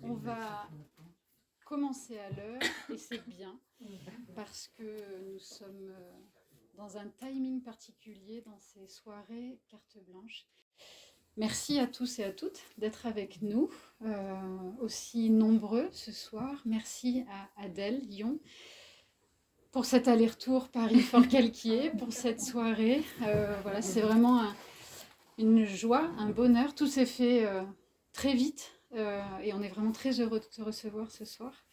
On va commencer à l'heure et c'est bien parce que nous sommes dans un timing particulier dans ces soirées carte blanche. Merci à tous et à toutes d'être avec nous, aussi nombreux ce soir. Merci à Adèle Lyon pour cet aller-retour Paris-Fort-Calquier, pour cette soirée. Voilà, c'est vraiment une joie, un bonheur. Tout s'est fait très vite et on est vraiment très heureux de te recevoir ce soir.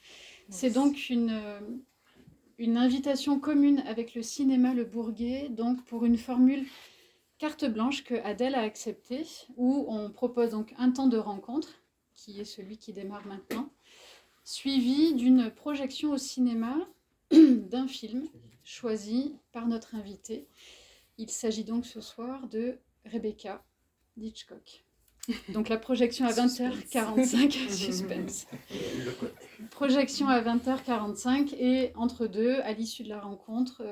Merci. C'est donc une invitation commune avec le cinéma Le Bourguet, donc pour une formule carte blanche que Adèle a acceptée, où on propose donc un temps de rencontre, qui est celui qui démarre maintenant, suivi d'une projection au cinéma d'un film choisi par notre invité. Il s'agit donc ce soir de Rebecca d'Hitchcock. Donc la projection à 20h45, suspense. Projection à 20h45 et entre deux, à l'issue de la rencontre,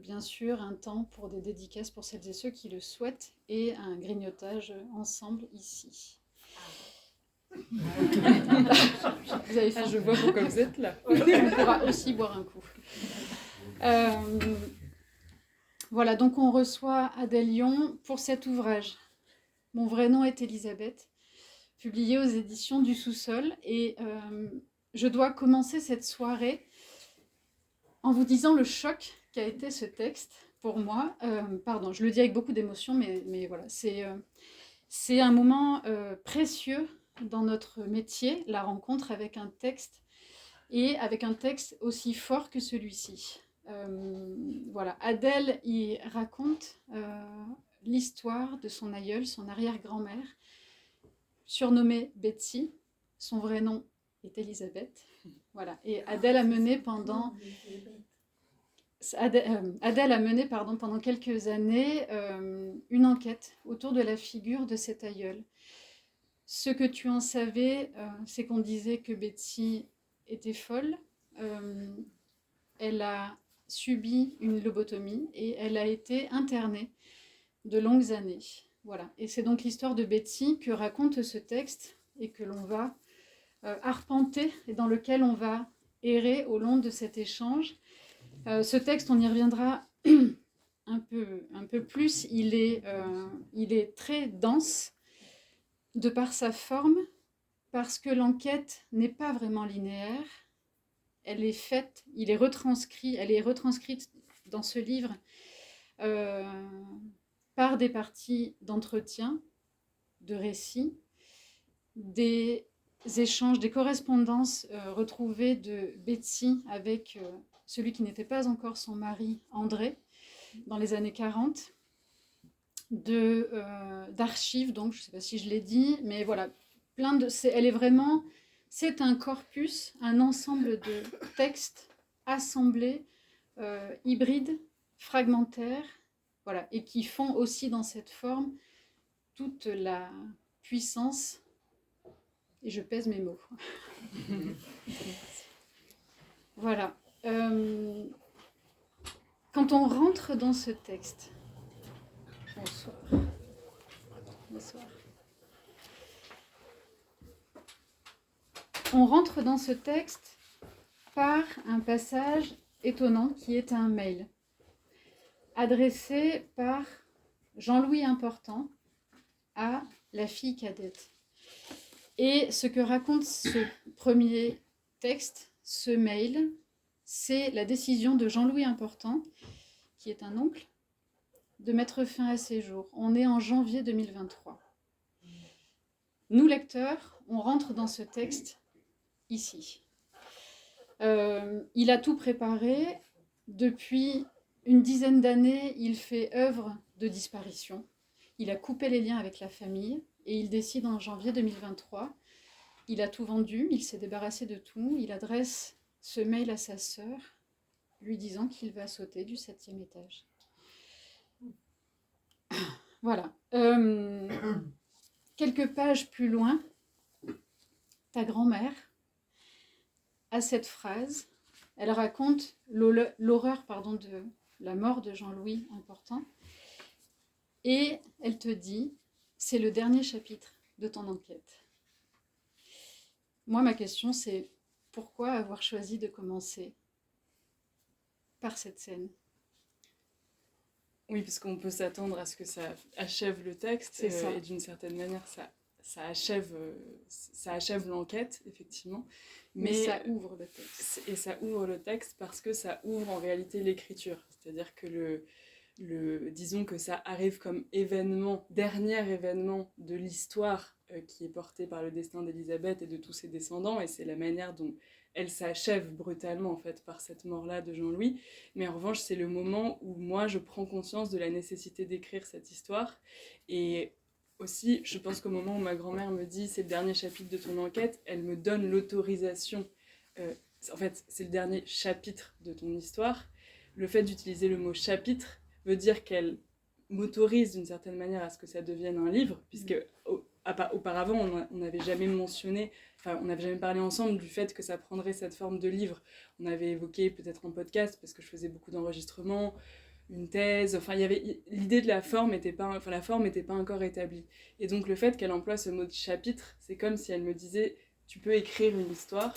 bien sûr, un temps pour des dédicaces pour celles et ceux qui le souhaitent et un grignotage ensemble ici. Vous avez fait, je vois pourquoi vous êtes là. On pourra aussi boire un coup. Voilà, donc on reçoit Adèle Lyon pour cet ouvrage. Mon vrai nom est Elisabeth, publié aux éditions du Sous-Sol. Et je dois commencer cette soirée en vous disant le choc qu'a été ce texte pour moi. Pardon, je le dis avec beaucoup d'émotion, mais voilà, c'est un moment précieux dans notre métier, la rencontre avec un texte et avec un texte aussi fort que celui-ci. Voilà, Adèle y raconte l'histoire de son aïeule, son arrière-grand-mère, surnommée Betsy. Son vrai nom est Elisabeth. Voilà. Et Adèle a mené pendant quelques années une enquête autour de la figure de cette aïeule. Ce que tu en savais, c'est qu'on disait que Betsy était folle. Elle a subi une lobotomie et elle a été internée de longues années. Voilà. Et c'est donc l'histoire de Betsy que raconte ce texte et que l'on va arpenter et dans lequel on va errer au long de cet échange. Ce texte, on y reviendra un peu plus. Il est très dense de par sa forme, parce que l'enquête n'est pas vraiment linéaire. Elle est faite, elle est retranscrite dans ce livre par des parties d'entretien, de récits, des échanges, des correspondances retrouvées de Betsy avec celui qui n'était pas encore son mari, André, dans les années 40, d'archives, donc je ne sais pas si je l'ai dit, mais voilà, c'est un corpus, un ensemble de textes assemblés, hybrides, fragmentaires, voilà, et qui font aussi dans cette forme toute la puissance, et je pèse mes mots. Voilà. Quand on rentre dans ce texte, bonsoir. Bonsoir. On rentre dans ce texte par un passage étonnant qui est un mail adressé par Jean-Louis Important à la fille cadette. Et ce que raconte ce premier texte, ce mail, c'est la décision de Jean-Louis Important, qui est un oncle, de mettre fin à ses jours. On est en janvier 2023. Nous, lecteurs, on rentre dans ce texte ici. Il a tout préparé. Depuis une dizaine d'années, il fait œuvre de disparition. Il a coupé les liens avec la famille et il décide en janvier 2023. Il a tout vendu, il s'est débarrassé de tout. Il adresse ce mail à sa sœur, lui disant qu'il va sauter du 7e étage. Voilà. Quelques pages plus loin, ta grand-mère a cette phrase. Elle raconte l'horreur de la mort de Jean-Louis Important. Et elle te dit, c'est le dernier chapitre de ton enquête. Moi, ma question, c'est pourquoi avoir choisi de commencer par cette scène ? Oui, parce qu'on peut s'attendre à ce que ça achève le texte, et d'une certaine manière, ça achève l'enquête, effectivement. Mais ça ouvre le texte. Et ça ouvre le texte parce que ça ouvre en réalité l'écriture. C'est-à-dire que disons que ça arrive comme dernier événement de l'histoire qui est porté par le destin d'Élisabeth et de tous ses descendants, et c'est la manière dont elle s'achève brutalement en fait par cette mort-là de Jean-Louis. Mais en revanche, c'est le moment où moi je prends conscience de la nécessité d'écrire cette histoire. Et aussi, je pense qu'au moment où ma grand-mère me dit c'est le dernier chapitre de ton enquête, elle me donne l'autorisation. En fait, c'est le dernier chapitre de ton histoire. Le fait d'utiliser le mot chapitre veut dire qu'elle m'autorise d'une certaine manière à ce que ça devienne un livre, puisque auparavant, on n'avait jamais mentionné, enfin, on n'avait jamais parlé ensemble du fait que ça prendrait cette forme de livre. On avait évoqué peut-être en podcast, parce que je faisais beaucoup d'enregistrements, une thèse, enfin, l'idée de la forme n'était pas encore établie. Et donc, le fait qu'elle emploie ce mot de chapitre, c'est comme si elle me disait, tu peux écrire une histoire,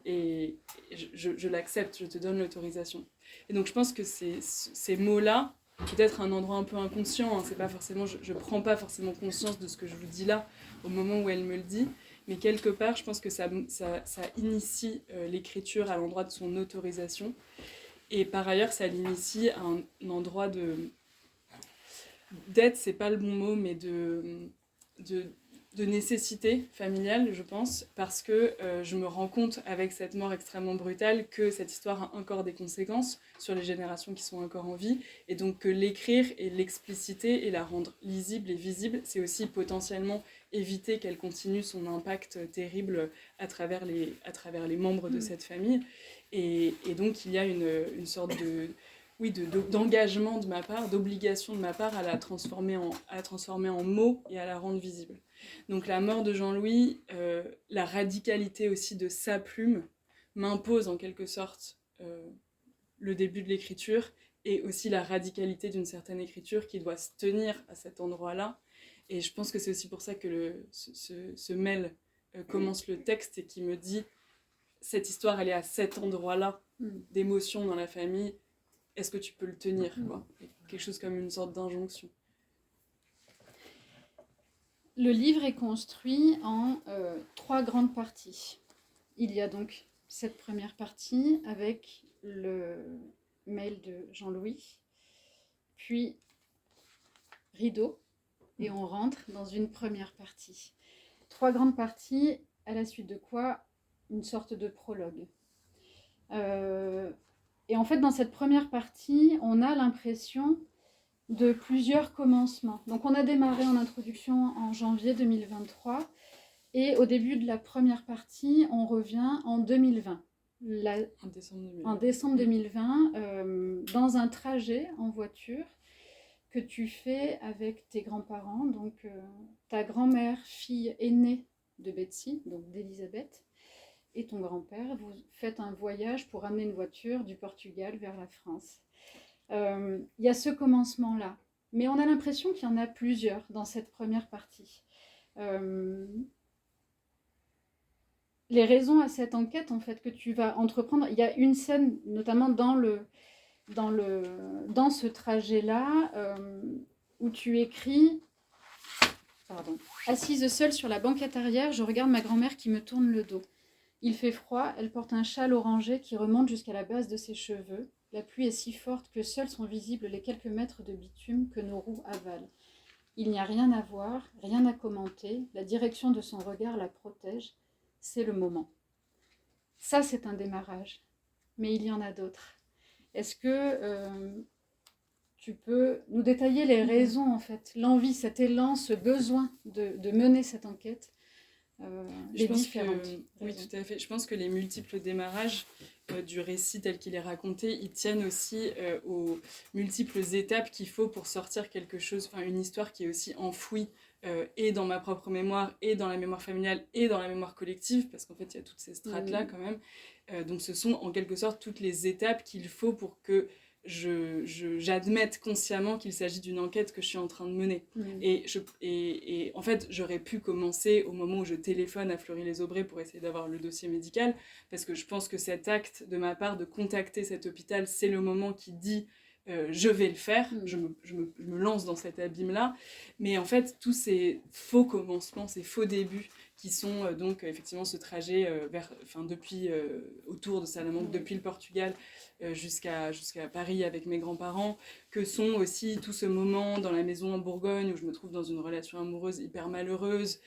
et je l'accepte, je te donne l'autorisation. Et donc, je pense que ces mots-là, peut-être un endroit un peu inconscient, hein, c'est pas forcément, je prends pas forcément conscience de ce que je vous dis là au moment où elle me le dit, mais quelque part je pense que ça initie l'écriture à l'endroit de son autorisation, et par ailleurs ça l'initie à un endroit d'aide, c'est pas le bon mot, mais de nécessité familiale, je pense, parce que je me rends compte avec cette mort extrêmement brutale que cette histoire a encore des conséquences sur les générations qui sont encore en vie, et donc que l'écrire et l'expliciter et la rendre lisible et visible, c'est aussi potentiellement éviter qu'elle continue son impact terrible à travers les membres de cette famille. Et donc il y a une sorte d'engagement de ma part, d'obligation de ma part à la transformer en mots et à la rendre visible. Donc la mort de Jean-Louis, la radicalité aussi de sa plume m'impose en quelque sorte le début de l'écriture, et aussi la radicalité d'une certaine écriture qui doit se tenir à cet endroit-là. Et je pense que c'est aussi pour ça que ce mail commence le texte et qui me dit cette histoire elle est à cet endroit-là d'émotion dans la famille, est-ce que tu peux le tenir, quoi. Quelque chose comme une sorte d'injonction. Le livre est construit en 3 grandes parties. Il y a donc cette première partie avec le mail de Jean-Louis, puis rideau, et on rentre dans une première partie. 3 grandes parties, à la suite de quoi une sorte de prologue. Et en fait, dans cette première partie, on a l'impression de plusieurs commencements. Donc on a démarré en introduction en janvier 2023, et au début de la première partie, on revient en 2020. En décembre 2020, dans un trajet en voiture que tu fais avec tes grands-parents, donc ta grand-mère, fille aînée de Betsy, donc d'Élisabeth, et ton grand-père, vous faites un voyage pour amener une voiture du Portugal vers la France. Il y a ce commencement-là, mais on a l'impression qu'il y en a plusieurs dans cette première partie. Les raisons à cette enquête, en fait, que tu vas entreprendre, il y a une scène, notamment dans ce trajet-là, où tu écris, assise seule sur la banquette arrière, je regarde ma grand-mère qui me tourne le dos. Il fait froid, elle porte un châle orangé qui remonte jusqu'à la base de ses cheveux. La pluie est si forte que seuls sont visibles les quelques mètres de bitume que nos roues avalent. Il n'y a rien à voir, rien à commenter, la direction de son regard la protège, c'est le moment. Ça, c'est un démarrage, mais il y en a d'autres. Est-ce que tu peux nous détailler les raisons, en fait, l'envie, cet élan, ce besoin de mener cette enquête, les différentes raisons. Oui, tout à fait. Je pense que les multiples démarrages du récit tel qu'il est raconté, ils tiennent aussi aux multiples étapes qu'il faut pour sortir quelque chose, enfin une histoire qui est aussi enfouie et dans ma propre mémoire, et dans la mémoire familiale, et dans la mémoire collective, parce qu'en fait il y a toutes ces strates-là quand même. Donc ce sont en quelque sorte toutes les étapes qu'il faut pour que j'admette consciemment qu'il s'agit d'une enquête que je suis en train de mener. Et en fait, j'aurais pu commencer au moment où je téléphone à Fleury-les-Aubrais pour essayer d'avoir le dossier médical, parce que je pense que cet acte de ma part de contacter cet hôpital, c'est le moment qui dit je vais le faire, je me lance dans cet abîme-là. Mais en fait, tous ces faux commencements, ces faux débuts, qui sont donc effectivement ce trajet depuis autour de Salamanque, depuis le Portugal jusqu'à Paris avec mes grands-parents, que sont aussi tout ce moment dans la maison en Bourgogne où je me trouve dans une relation amoureuse hyper malheureuse,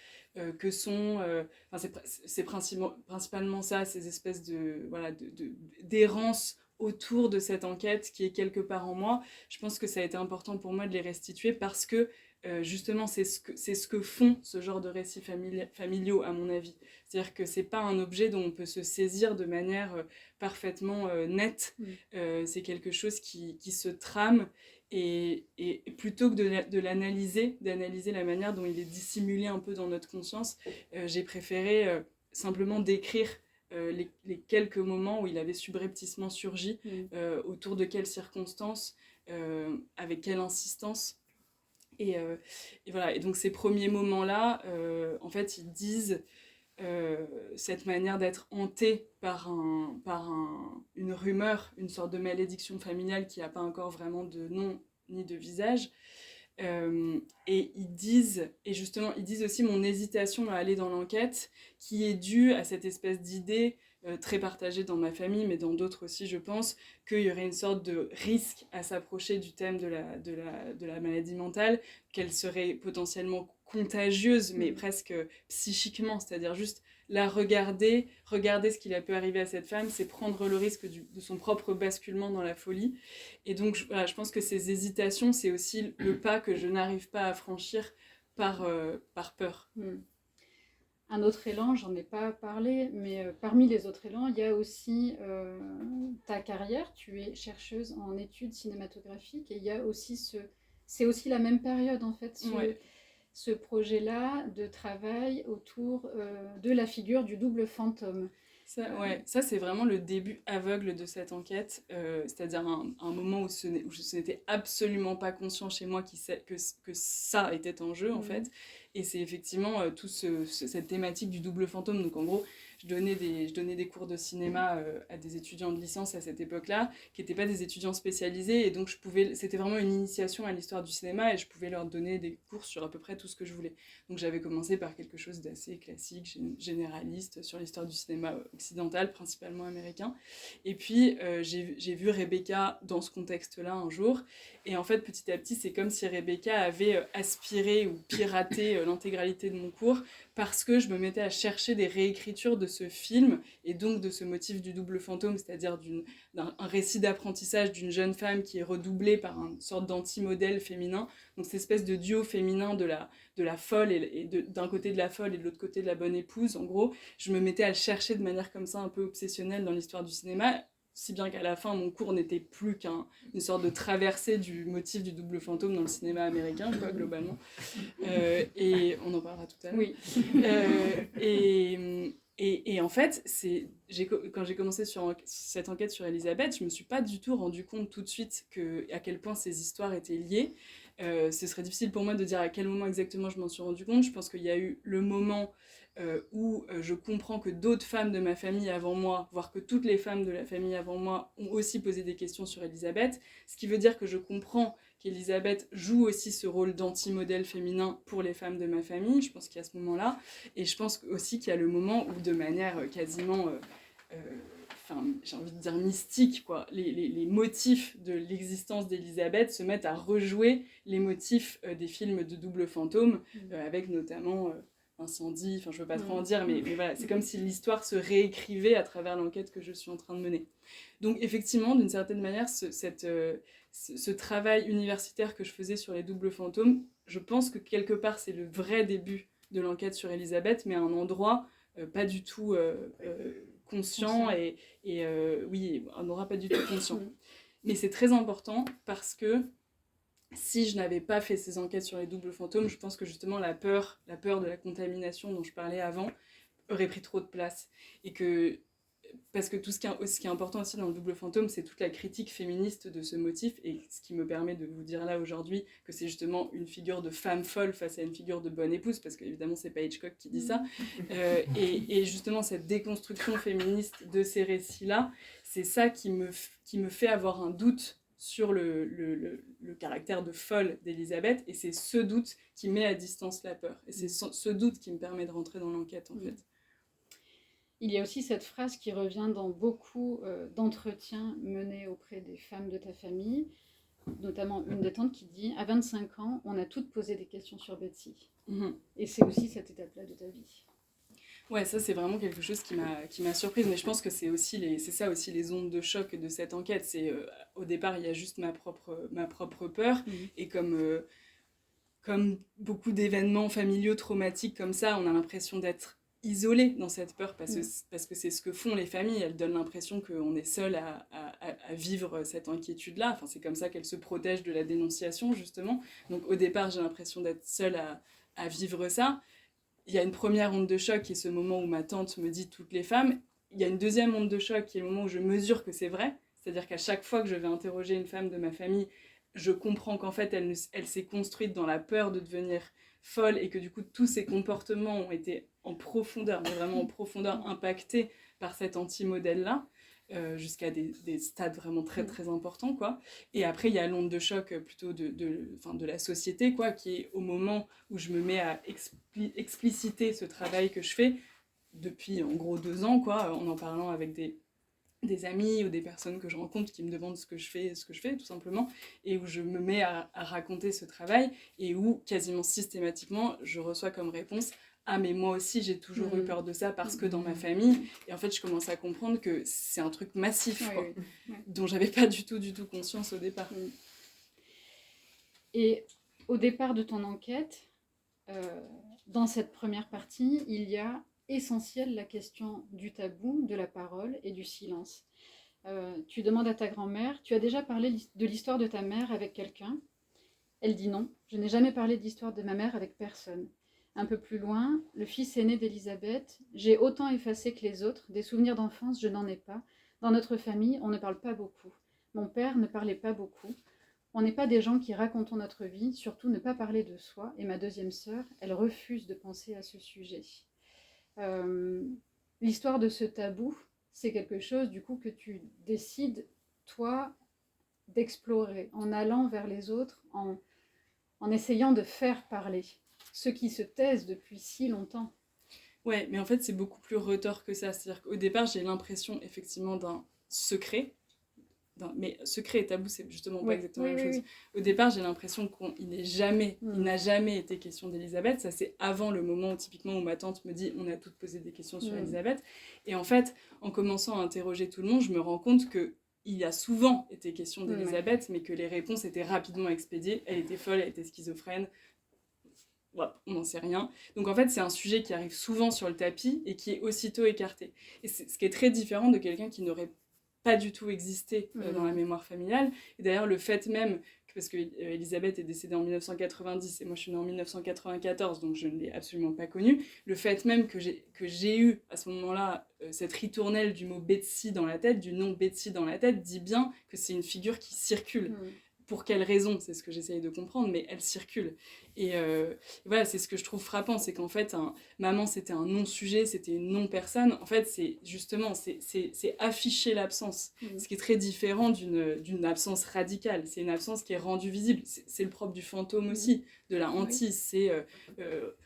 que sont... c'est principalement ça, ces espèces d'errance autour de cette enquête qui est quelque part en moi. Je pense que ça a été important pour moi de les restituer parce que justement, c'est ce que font ce genre de récits familiaux, à mon avis. C'est-à-dire que c'est pas un objet dont on peut se saisir de manière parfaitement nette. C'est quelque chose qui se trame et plutôt que d'analyser la manière dont il est dissimulé un peu dans notre conscience, j'ai préféré simplement décrire les quelques moments où il avait subrepticement surgi, autour de quelles circonstances, avec quelle insistance. Et voilà, et donc ces premiers moments-là, en fait, ils disent cette manière d'être hanté par une rumeur, une sorte de malédiction familiale qui n'a pas encore vraiment de nom ni de visage. Et ils disent aussi mon hésitation à aller dans l'enquête, qui est due à cette espèce d'idée très partagée dans ma famille, mais dans d'autres aussi, je pense, qu'il y aurait une sorte de risque à s'approcher du thème de la maladie mentale, qu'elle serait potentiellement contagieuse, mais presque psychiquement, c'est-à-dire juste la regarder ce qu'il a pu arriver à cette femme, c'est prendre le risque de son propre basculement dans la folie. Et donc, je pense que ces hésitations, c'est aussi le pas que je n'arrive pas à franchir par peur. Un autre élan, j'en ai pas parlé, mais parmi les autres élans, il y a aussi ta carrière. Tu es chercheuse en études cinématographiques et il y a aussi c'est aussi la même période en fait, ce projet-là de travail autour de la figure du double fantôme. Ça c'est vraiment le début aveugle de cette enquête, c'est-à-dire un moment où ce n'était absolument pas conscient chez moi que ça était en jeu en fait, et c'est effectivement cette thématique du double fantôme. Donc en gros, je donnais des cours de cinéma à des étudiants de licence à cette époque-là, qui n'étaient pas des étudiants spécialisés, et donc c'était vraiment une initiation à l'histoire du cinéma, et je pouvais leur donner des cours sur à peu près tout ce que je voulais. Donc j'avais commencé par quelque chose d'assez classique, généraliste, sur l'histoire du cinéma occidental, principalement américain. Et puis j'ai vu Rebecca dans ce contexte-là un jour, et en fait petit à petit c'est comme si Rebecca avait aspiré ou piraté l'intégralité de mon cours, parce que je me mettais à chercher des réécritures de ce film, et donc de ce motif du double fantôme, c'est-à-dire un récit d'apprentissage d'une jeune femme qui est redoublée par une sorte d'anti-modèle féminin. Donc cette espèce de duo féminin de la folle, d'un côté de la folle et de l'autre côté de la bonne épouse, en gros. Je me mettais à le chercher de manière comme ça, un peu obsessionnelle dans l'histoire du cinéma, si bien qu'à la fin, mon cours n'était plus qu'une sorte de traversée du motif du double fantôme dans le cinéma américain, quoi, globalement. Et on en parlera tout à l'heure. Oui. Et en fait, quand j'ai commencé sur cette enquête sur Elisabeth, je me suis pas du tout rendu compte tout de suite à quel point ces histoires étaient liées. Ce serait difficile pour moi de dire à quel moment exactement je m'en suis rendu compte. Je pense qu'il y a eu le moment où je comprends que d'autres femmes de ma famille avant moi, voire que toutes les femmes de la famille avant moi, ont aussi posé des questions sur Elisabeth, ce qui veut dire que je comprends qu'Elisabeth joue aussi ce rôle d'anti-modèle féminin pour les femmes de ma famille. Je pense qu'il y a ce moment-là, et je pense aussi qu'il y a le moment où, de manière quasiment j'ai envie de dire mystique, quoi, les motifs de l'existence d'Elisabeth se mettent à rejouer les motifs des films de double fantôme, avec notamment incendie, enfin je veux pas trop en dire, mais voilà, c'est comme si l'histoire se réécrivait à travers l'enquête que je suis en train de mener. Donc effectivement, d'une certaine manière, ce travail universitaire que je faisais sur les doubles fantômes, je pense que quelque part c'est le vrai début de l'enquête sur Elisabeth, mais à un endroit pas du tout conscient, et oui, un endroit pas du tout conscient. Mais c'est très important parce que si je n'avais pas fait ces enquêtes sur les doubles fantômes, je pense que justement la peur de la contamination dont je parlais avant aurait pris trop de place, et que parce que ce qui est important aussi dans le double fantôme, c'est toute la critique féministe de ce motif, et ce qui me permet de vous dire là aujourd'hui que c'est justement une figure de femme folle face à une figure de bonne épouse, parce qu'évidemment c'est pas Hitchcock qui dit ça, et justement cette déconstruction féministe de ces récits-là, c'est ça qui me fait avoir un doute sur le caractère de folle d'Elisabeth, et c'est ce doute qui met à distance la peur, et c'est ce doute qui me permet de rentrer dans l'enquête en fait. Il y a aussi cette phrase qui revient dans beaucoup d'entretiens menés auprès des femmes de ta famille, notamment une des tantes qui dit « À 25 ans, on a toutes posé des questions sur Betsy. » Et c'est aussi cette étape-là de ta vie. Ouais, ça c'est vraiment quelque chose qui m'a surprise, mais je pense que c'est ça aussi les ondes de choc de cette enquête. C'est au départ il y a juste ma propre peur, et comme beaucoup d'événements familiaux traumatiques comme ça, on a l'impression d'être isolé dans cette peur, parce que c'est ce que font les familles. Elles donnent l'impression qu'on est seul à vivre cette inquiétude-là. Enfin, c'est comme ça qu'elles se protègent de la dénonciation, justement. Donc au départ, j'ai l'impression d'être seule à vivre ça. Il y a une première onde de choc qui est ce moment où ma tante me dit toutes les femmes. Il y a une deuxième onde de choc qui est le moment où je mesure que c'est vrai. C'est-à-dire qu'à chaque fois que je vais interroger une femme de ma famille, je comprends qu'en fait, elle s'est construite dans la peur de devenir folle, et que du coup, tous ses comportements ont été en profondeur, mais vraiment en profondeur, impactés par cet anti-modèle-là, jusqu'à des stades vraiment très, très importants, quoi. Et après, il y a l'onde de choc plutôt de la société, quoi, qui est au moment où je me mets à expliciter ce travail que je fais depuis, en gros, 2 ans, quoi, en parlant avec des amis ou des personnes que je rencontre qui me demandent ce que je fais, tout simplement, et où je me mets à raconter ce travail, et où quasiment systématiquement je reçois comme réponse « Ah mais moi aussi j'ai toujours eu peur de ça parce que dans ma famille », et en fait je commence à comprendre que c'est un truc massif, quoi, dont j'avais pas du tout conscience au départ. Et au départ de ton enquête, dans cette première partie, il y a essentielle la question du tabou, de la parole et du silence. Tu demandes à ta grand-mère, tu as déjà parlé de l'histoire de ta mère avec quelqu'un? Elle dit non, je n'ai jamais parlé de l'histoire de ma mère avec personne. Un peu plus loin, le fils aîné d'Elisabeth, j'ai autant effacé que les autres, des souvenirs d'enfance je n'en ai pas. Dans notre famille, on ne parle pas beaucoup. Mon père ne parlait pas beaucoup. On n'est pas des gens qui racontons notre vie, surtout ne pas parler de soi. Et ma deuxième sœur, elle refuse de penser à ce sujet. L'histoire de ce tabou, c'est quelque chose du coup que tu décides, toi, d'explorer en allant vers les autres, en essayant de faire parler ceux qui se taisent depuis si longtemps. Ouais, mais en fait c'est beaucoup plus retors que ça. C'est-à-dire qu'au départ j'ai l'impression effectivement d'un secret, mais secret et tabou c'est justement pas exactement la même chose. Au départ j'ai l'impression qu'il n'a jamais été question d'Elisabeth. Ça c'est avant le moment typiquement où ma tante me dit on a toutes posé des questions sur Elisabeth, et en fait en commençant à interroger tout le monde je me rends compte que il a souvent été question d'Elisabeth, mais que les réponses étaient rapidement expédiées. Elle était folle, elle était schizophrène, ouais, on n'en sait rien. Donc en fait c'est un sujet qui arrive souvent sur le tapis et qui est aussitôt écarté, et c'est ce qui est très différent de quelqu'un qui n'aurait pas du tout existé dans la mémoire familiale. Et d'ailleurs le fait même, parce que Elisabeth est décédée en 1990 et moi je suis née en 1994, donc je ne l'ai absolument pas connue, le fait même que j'ai eu à ce moment-là cette ritournelle du mot Betsy dans la tête, du nom Betsy dans la tête, dit bien que c'est une figure qui circule. Pour quelle raison, c'est ce que j'essaye de comprendre, mais elle circule. Et voilà, c'est ce que je trouve frappant, c'est qu'en fait, maman, c'était un non-sujet, c'était une non-personne. En fait, c'est justement, c'est afficher l'absence, ce qui est très différent d'une absence radicale. C'est une absence qui est rendue visible. C'est le propre du fantôme aussi, de la hantise. C'est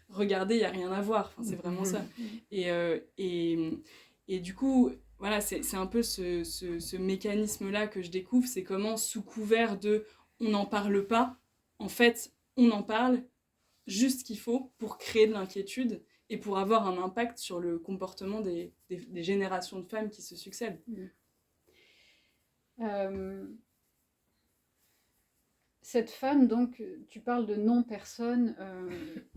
regardez, il n'y a rien à voir. Enfin, c'est vraiment ça. Et du coup... Voilà, c'est un peu ce mécanisme-là que je découvre, c'est comment, sous couvert de « on n'en parle pas », en fait, on en parle juste ce qu'il faut pour créer de l'inquiétude et pour avoir un impact sur le comportement des générations de femmes qui se succèdent. Cette femme, donc, tu parles de non-personne,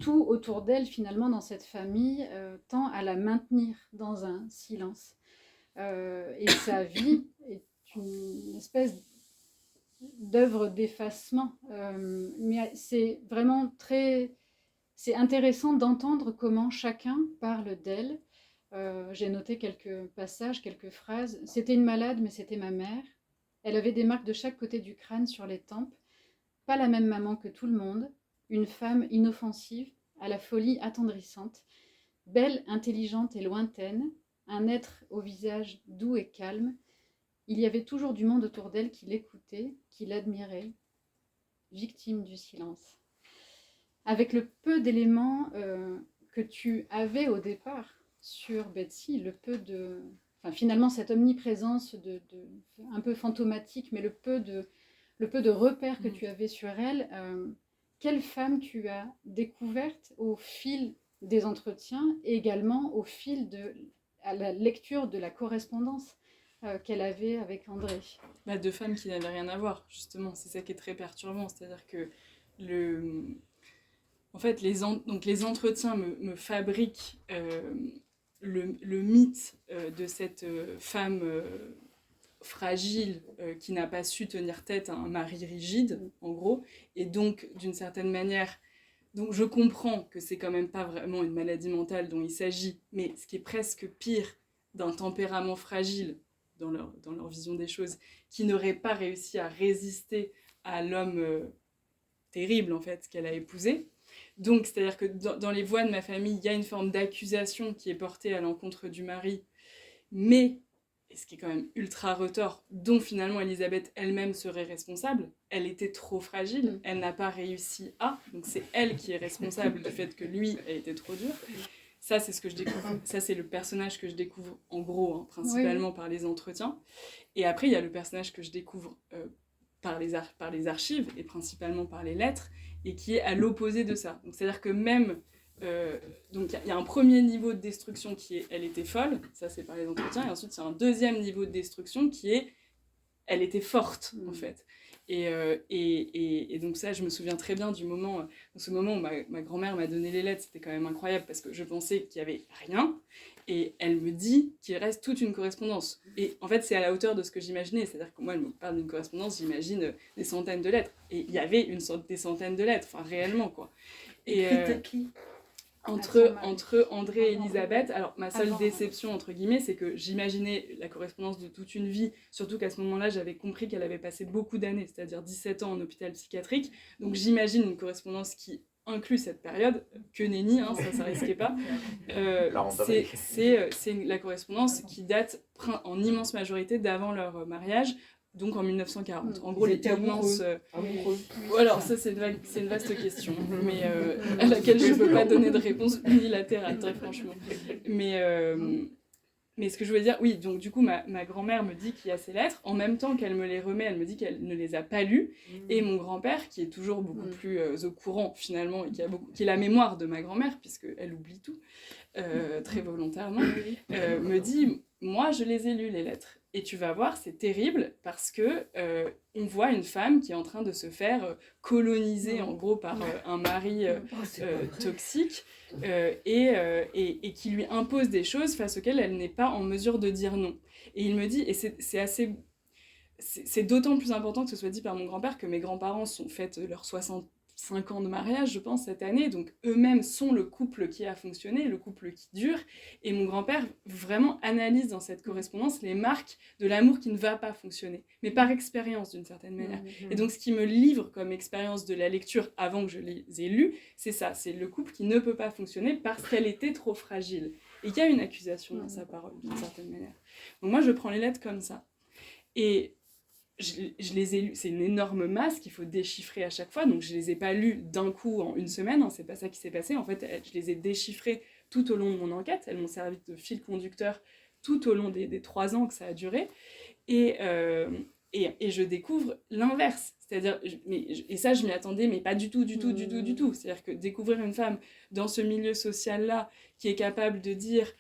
tout autour d'elle, finalement, dans cette famille, tend à la maintenir dans un silence. Et sa vie est une espèce d'œuvre d'effacement. Mais c'est vraiment c'est intéressant d'entendre comment chacun parle d'elle J'ai noté quelques passages, quelques phrases. C'était une malade, mais c'était ma mère. Elle avait des marques de chaque côté du crâne sur les tempes. Pas la même maman que tout le monde. Une femme inoffensive, à la folie attendrissante. Belle, intelligente et lointaine. Un être au visage doux et calme. Il y avait toujours du monde autour d'elle qui l'écoutait, qui l'admirait. Victime du silence. Avec le peu d'éléments que tu avais au départ sur Betsy, finalement cette omniprésence un peu fantomatique, mais le peu de repères que tu avais sur elle, quelle femme tu as découverte au fil des entretiens et également au fil à la lecture de la correspondance qu'elle avait avec André. Deux femmes qui n'avaient rien à voir, justement, c'est ça qui est très perturbant, c'est-à-dire que en fait, les entretiens me fabriquent le mythe de cette femme fragile qui n'a pas su tenir tête à un mari rigide, en gros, et donc, d'une certaine manière, donc je comprends que c'est quand même pas vraiment une maladie mentale dont il s'agit, mais ce qui est presque pire, d'un tempérament fragile, dans leur vision des choses, qui n'aurait pas réussi à résister à l'homme terrible, en fait, qu'elle a épousé. Donc, c'est-à-dire que dans les voix de ma famille, il y a une forme d'accusation qui est portée à l'encontre du mari, mais, et ce qui est quand même ultra retors, dont finalement Elisabeth elle-même serait responsable. Elle était trop fragile, elle n'a pas réussi à, donc c'est elle qui est responsable du fait que lui a été trop dur. Ça, c'est ce que je découvre. Ça, c'est le personnage que je découvre, en gros, principalement par les entretiens. Et après, il y a le personnage que je découvre par les archives, et principalement par les lettres, et qui est à l'opposé de ça. Donc, c'est-à-dire que même... donc, il y a un premier niveau de destruction qui est « elle était folle », ça, c'est par les entretiens, et ensuite, il y a un deuxième niveau de destruction qui est « elle était forte », en fait. Et donc ça, je me souviens très bien du moment, ce moment où ma grand-mère m'a donné les lettres, c'était quand même incroyable parce que je pensais qu'il n'y avait rien, et elle me dit qu'il reste toute une correspondance. Et en fait, c'est à la hauteur de ce que j'imaginais, c'est-à-dire que moi, elle me parle d'une correspondance, j'imagine des centaines de lettres, et il y avait des centaines de lettres, enfin réellement, quoi. Et écrite à qui ? Entre André et Elisabeth. Alors, ma seule déception, entre guillemets, c'est que j'imaginais la correspondance de toute une vie, surtout qu'à ce moment-là, j'avais compris qu'elle avait passé beaucoup d'années, c'est-à-dire 17 ans en hôpital psychiatrique. Donc, j'imagine une correspondance qui inclut cette période, que nenni, ça risquait pas. C'est la correspondance qui date en immense majorité d'avant leur mariage, donc en 1940. En gros, les immenses... Alors, ça, c'est une vaste question, mais à laquelle je ne peux pas donner de réponse unilatérale, très franchement. Mais ce que je voulais dire, oui, donc du coup, ma grand-mère me dit qu'il y a ces lettres. En même temps qu'elle me les remet, elle me dit qu'elle ne les a pas lues. Et mon grand-père, qui est toujours beaucoup plus au courant, finalement, et qui a la mémoire de ma grand-mère, puisqu'elle oublie tout, très volontairement, me dit, moi, je les ai lues, les lettres. Et tu vas voir, c'est terrible parce que on voit une femme qui est en train de se faire coloniser en gros par un mari toxique et qui lui impose des choses face auxquelles elle n'est pas en mesure de dire non. Et il me dit, et c'est d'autant plus important que ce soit dit par mon grand-père que mes grands-parents sont fêtent leurs 65 ans de mariage, je pense, cette année, donc eux-mêmes sont le couple qui a fonctionné, le couple qui dure, et mon grand-père vraiment analyse dans cette correspondance les marques de l'amour qui ne va pas fonctionner, mais par expérience d'une certaine manière. Et donc ce qui me livre comme expérience de la lecture avant que je les ai lus, c'est ça, c'est le couple qui ne peut pas fonctionner parce qu'elle était trop fragile. Et il y a une accusation dans sa parole, d'une certaine manière. Donc moi je prends les lettres comme ça. Et je les ai lus, c'est une énorme masse qu'il faut déchiffrer à chaque fois, donc je les ai pas lus d'un coup en une semaine, c'est pas ça qui s'est passé, en fait je les ai déchiffrées tout au long de mon enquête, elles m'ont servi de fil conducteur tout au long des 3 ans que ça a duré, et je découvre l'inverse, c'est-à-dire, et ça je m'y attendais, mais pas du tout, c'est-à-dire que découvrir une femme dans ce milieu social-là, qui est capable de dire...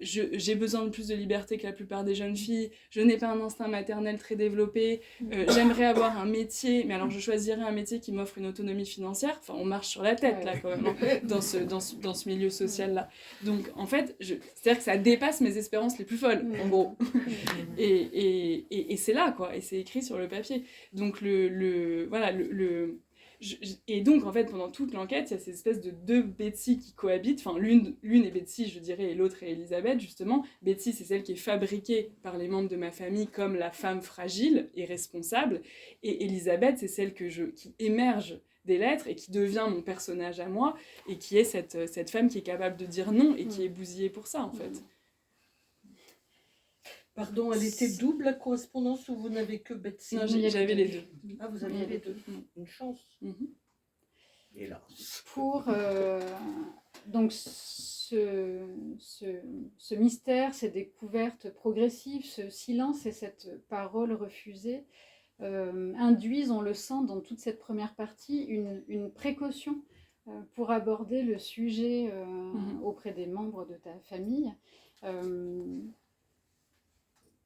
j'ai besoin de plus de liberté que la plupart des jeunes filles, je n'ai pas un instinct maternel très développé, j'aimerais avoir un métier, mais alors je choisirais un métier qui m'offre une autonomie financière, enfin on marche sur la tête là quand même, dans ce milieu social là. Donc en fait, c'est-à-dire que ça dépasse mes espérances les plus folles, en gros. et c'est là quoi, et c'est écrit sur le papier. Donc voilà, Et donc, en fait, pendant toute l'enquête, il y a cette espèce de deux Betsy qui cohabitent. Enfin, l'une est Betsy, je dirais, et l'autre est Elisabeth, justement. Betsy, c'est celle qui est fabriquée par les membres de ma famille comme la femme fragile et responsable. Et Elisabeth, c'est celle qui émerge des lettres et qui devient mon personnage à moi, et qui est cette femme qui est capable de dire non et qui est bousillée pour ça, en fait. Pardon, elle était double la correspondance ou vous n'avez que Betsy? Non, j'avais les deux. Ah, vous aviez les deux. Une chance. Hélas. Pour donc ce mystère, ces découvertes progressives, ce silence et cette parole refusée induisent, on le sent dans toute cette première partie, une précaution pour aborder le sujet auprès des membres de ta famille.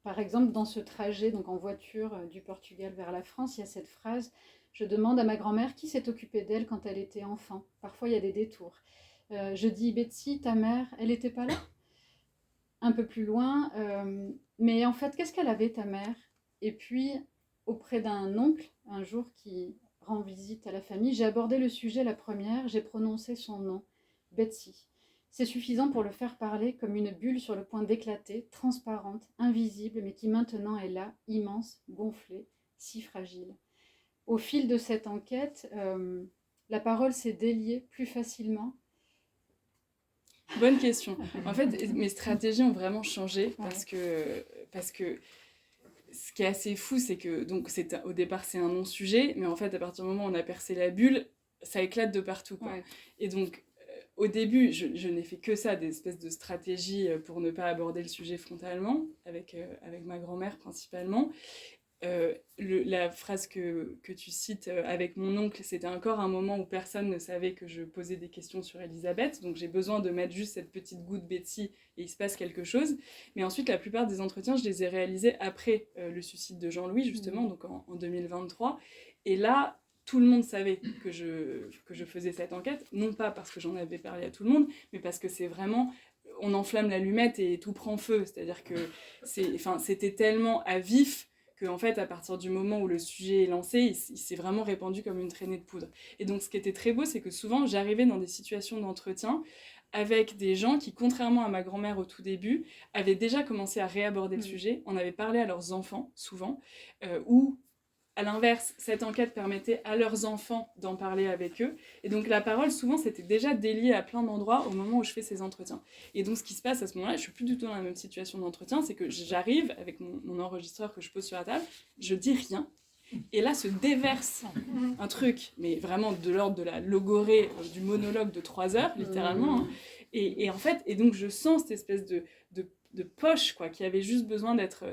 Par exemple, dans ce trajet donc en voiture du Portugal vers la France, il y a cette phrase: je demande à ma grand-mère qui s'est occupée d'elle quand elle était enfant. Parfois, il y a des détours. Je dis: Betsy, ta mère, elle n'était pas là? Un peu plus loin, mais en fait, qu'est-ce qu'elle avait, ta mère? Et puis, auprès d'un oncle, un jour, qui rend visite à la famille, j'ai abordé le sujet la première, j'ai prononcé son nom, Betsy. C'est suffisant pour le faire parler comme une bulle sur le point d'éclater, transparente, invisible, mais qui maintenant est là, immense, gonflée, si fragile. Au fil de cette enquête, la parole s'est déliée plus facilement. Bonne question. En fait, mes stratégies ont vraiment changé parce que ce qui est assez fou, c'est que donc au départ c'est un non-sujet, mais en fait à partir du moment où on a percé la bulle, ça éclate de partout, quoi. Ouais. Et donc au début, je n'ai fait que ça, des espèces de stratégies pour ne pas aborder le sujet frontalement, avec ma grand-mère principalement. La phrase que tu cites avec mon oncle, c'était encore un moment où personne ne savait que je posais des questions sur Elisabeth, donc j'ai besoin de mettre juste cette petite goutte Betsy et il se passe quelque chose. Mais ensuite, la plupart des entretiens, je les ai réalisés après le suicide de Jean-Louis, justement, donc en 2023. Et là, tout le monde savait que je faisais cette enquête, non pas parce que j'en avais parlé à tout le monde, mais parce que c'est vraiment... On enflamme l'allumette et tout prend feu, c'est-à-dire que c'était tellement à vif que, en fait, à partir du moment où le sujet est lancé, il s'est vraiment répandu comme une traînée de poudre. Et donc, ce qui était très beau, c'est que souvent, j'arrivais dans des situations d'entretien avec des gens qui, contrairement à ma grand-mère au tout début, avaient déjà commencé à réaborder le sujet, en avaient parlé à leurs enfants, souvent, ou... À l'inverse, cette enquête permettait à leurs enfants d'en parler avec eux. Et donc la parole, souvent, c'était déjà délié à plein d'endroits au moment où je fais ces entretiens. Et donc ce qui se passe à ce moment-là, je suis plus du tout dans la même situation d'entretien, c'est que j'arrive avec mon enregistreur que je pose sur la table, je dis rien. Et là se déverse un truc, mais vraiment de l'ordre de la logorée, du monologue de 3 heures, littéralement. Hein. Et en fait, et donc je sens cette espèce de poche, quoi, qui avait juste besoin d'être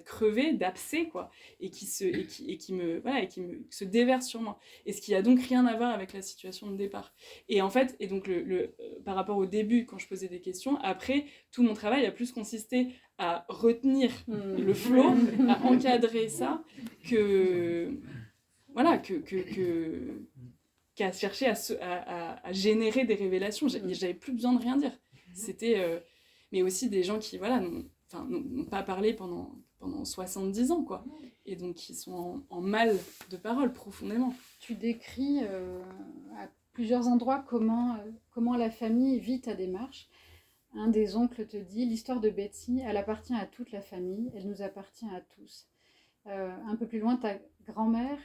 crevée, d'abcès, quoi, et qui se déverse sur moi. Et ce qui a donc rien à voir avec la situation de départ. Et en fait, et donc par rapport au début, quand je posais des questions, après, tout mon travail a plus consisté à retenir le flow, à encadrer ça, qu'à chercher à générer des révélations. J'avais plus besoin de rien dire. C'était... mais aussi des gens qui n'ont pas parlé pendant 70 ans, quoi. Et donc qui sont en mal de parole profondément. Tu décris à plusieurs endroits comment la famille vit ta démarche. Un des oncles te dit: l'histoire de Betsy, elle appartient à toute la famille, elle nous appartient à tous. Un peu plus loin, ta grand-mère: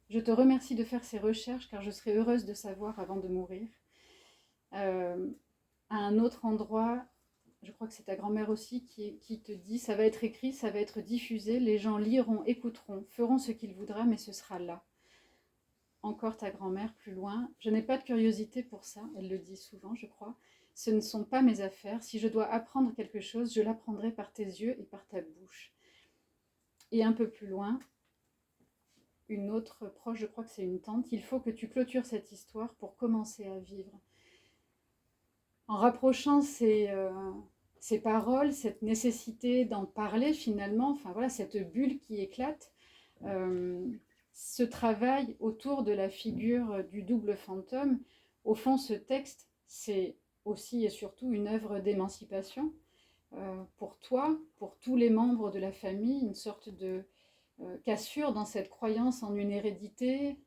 je te remercie de faire ces recherches car je serais heureuse de savoir avant de mourir. À un autre endroit, je crois que c'est ta grand-mère aussi qui te dit: ça va être écrit, ça va être diffusé, les gens liront, écouteront, feront ce qu'ils voudront, mais ce sera là. Encore ta grand-mère plus loin: je n'ai pas de curiosité pour ça, elle le dit souvent, je crois. Ce ne sont pas mes affaires. Si je dois apprendre quelque chose, je l'apprendrai par tes yeux et par ta bouche. Et un peu plus loin, une autre proche, je crois que c'est une tante: il faut que tu clôtures cette histoire pour commencer à vivre. En rapprochant ces paroles, cette nécessité d'en parler finalement, enfin voilà, cette bulle qui éclate, ce travail autour de la figure du double fantôme, au fond ce texte, c'est aussi et surtout une œuvre d'émancipation pour toi, pour tous les membres de la famille, une sorte de cassure dans cette croyance en une hérédité.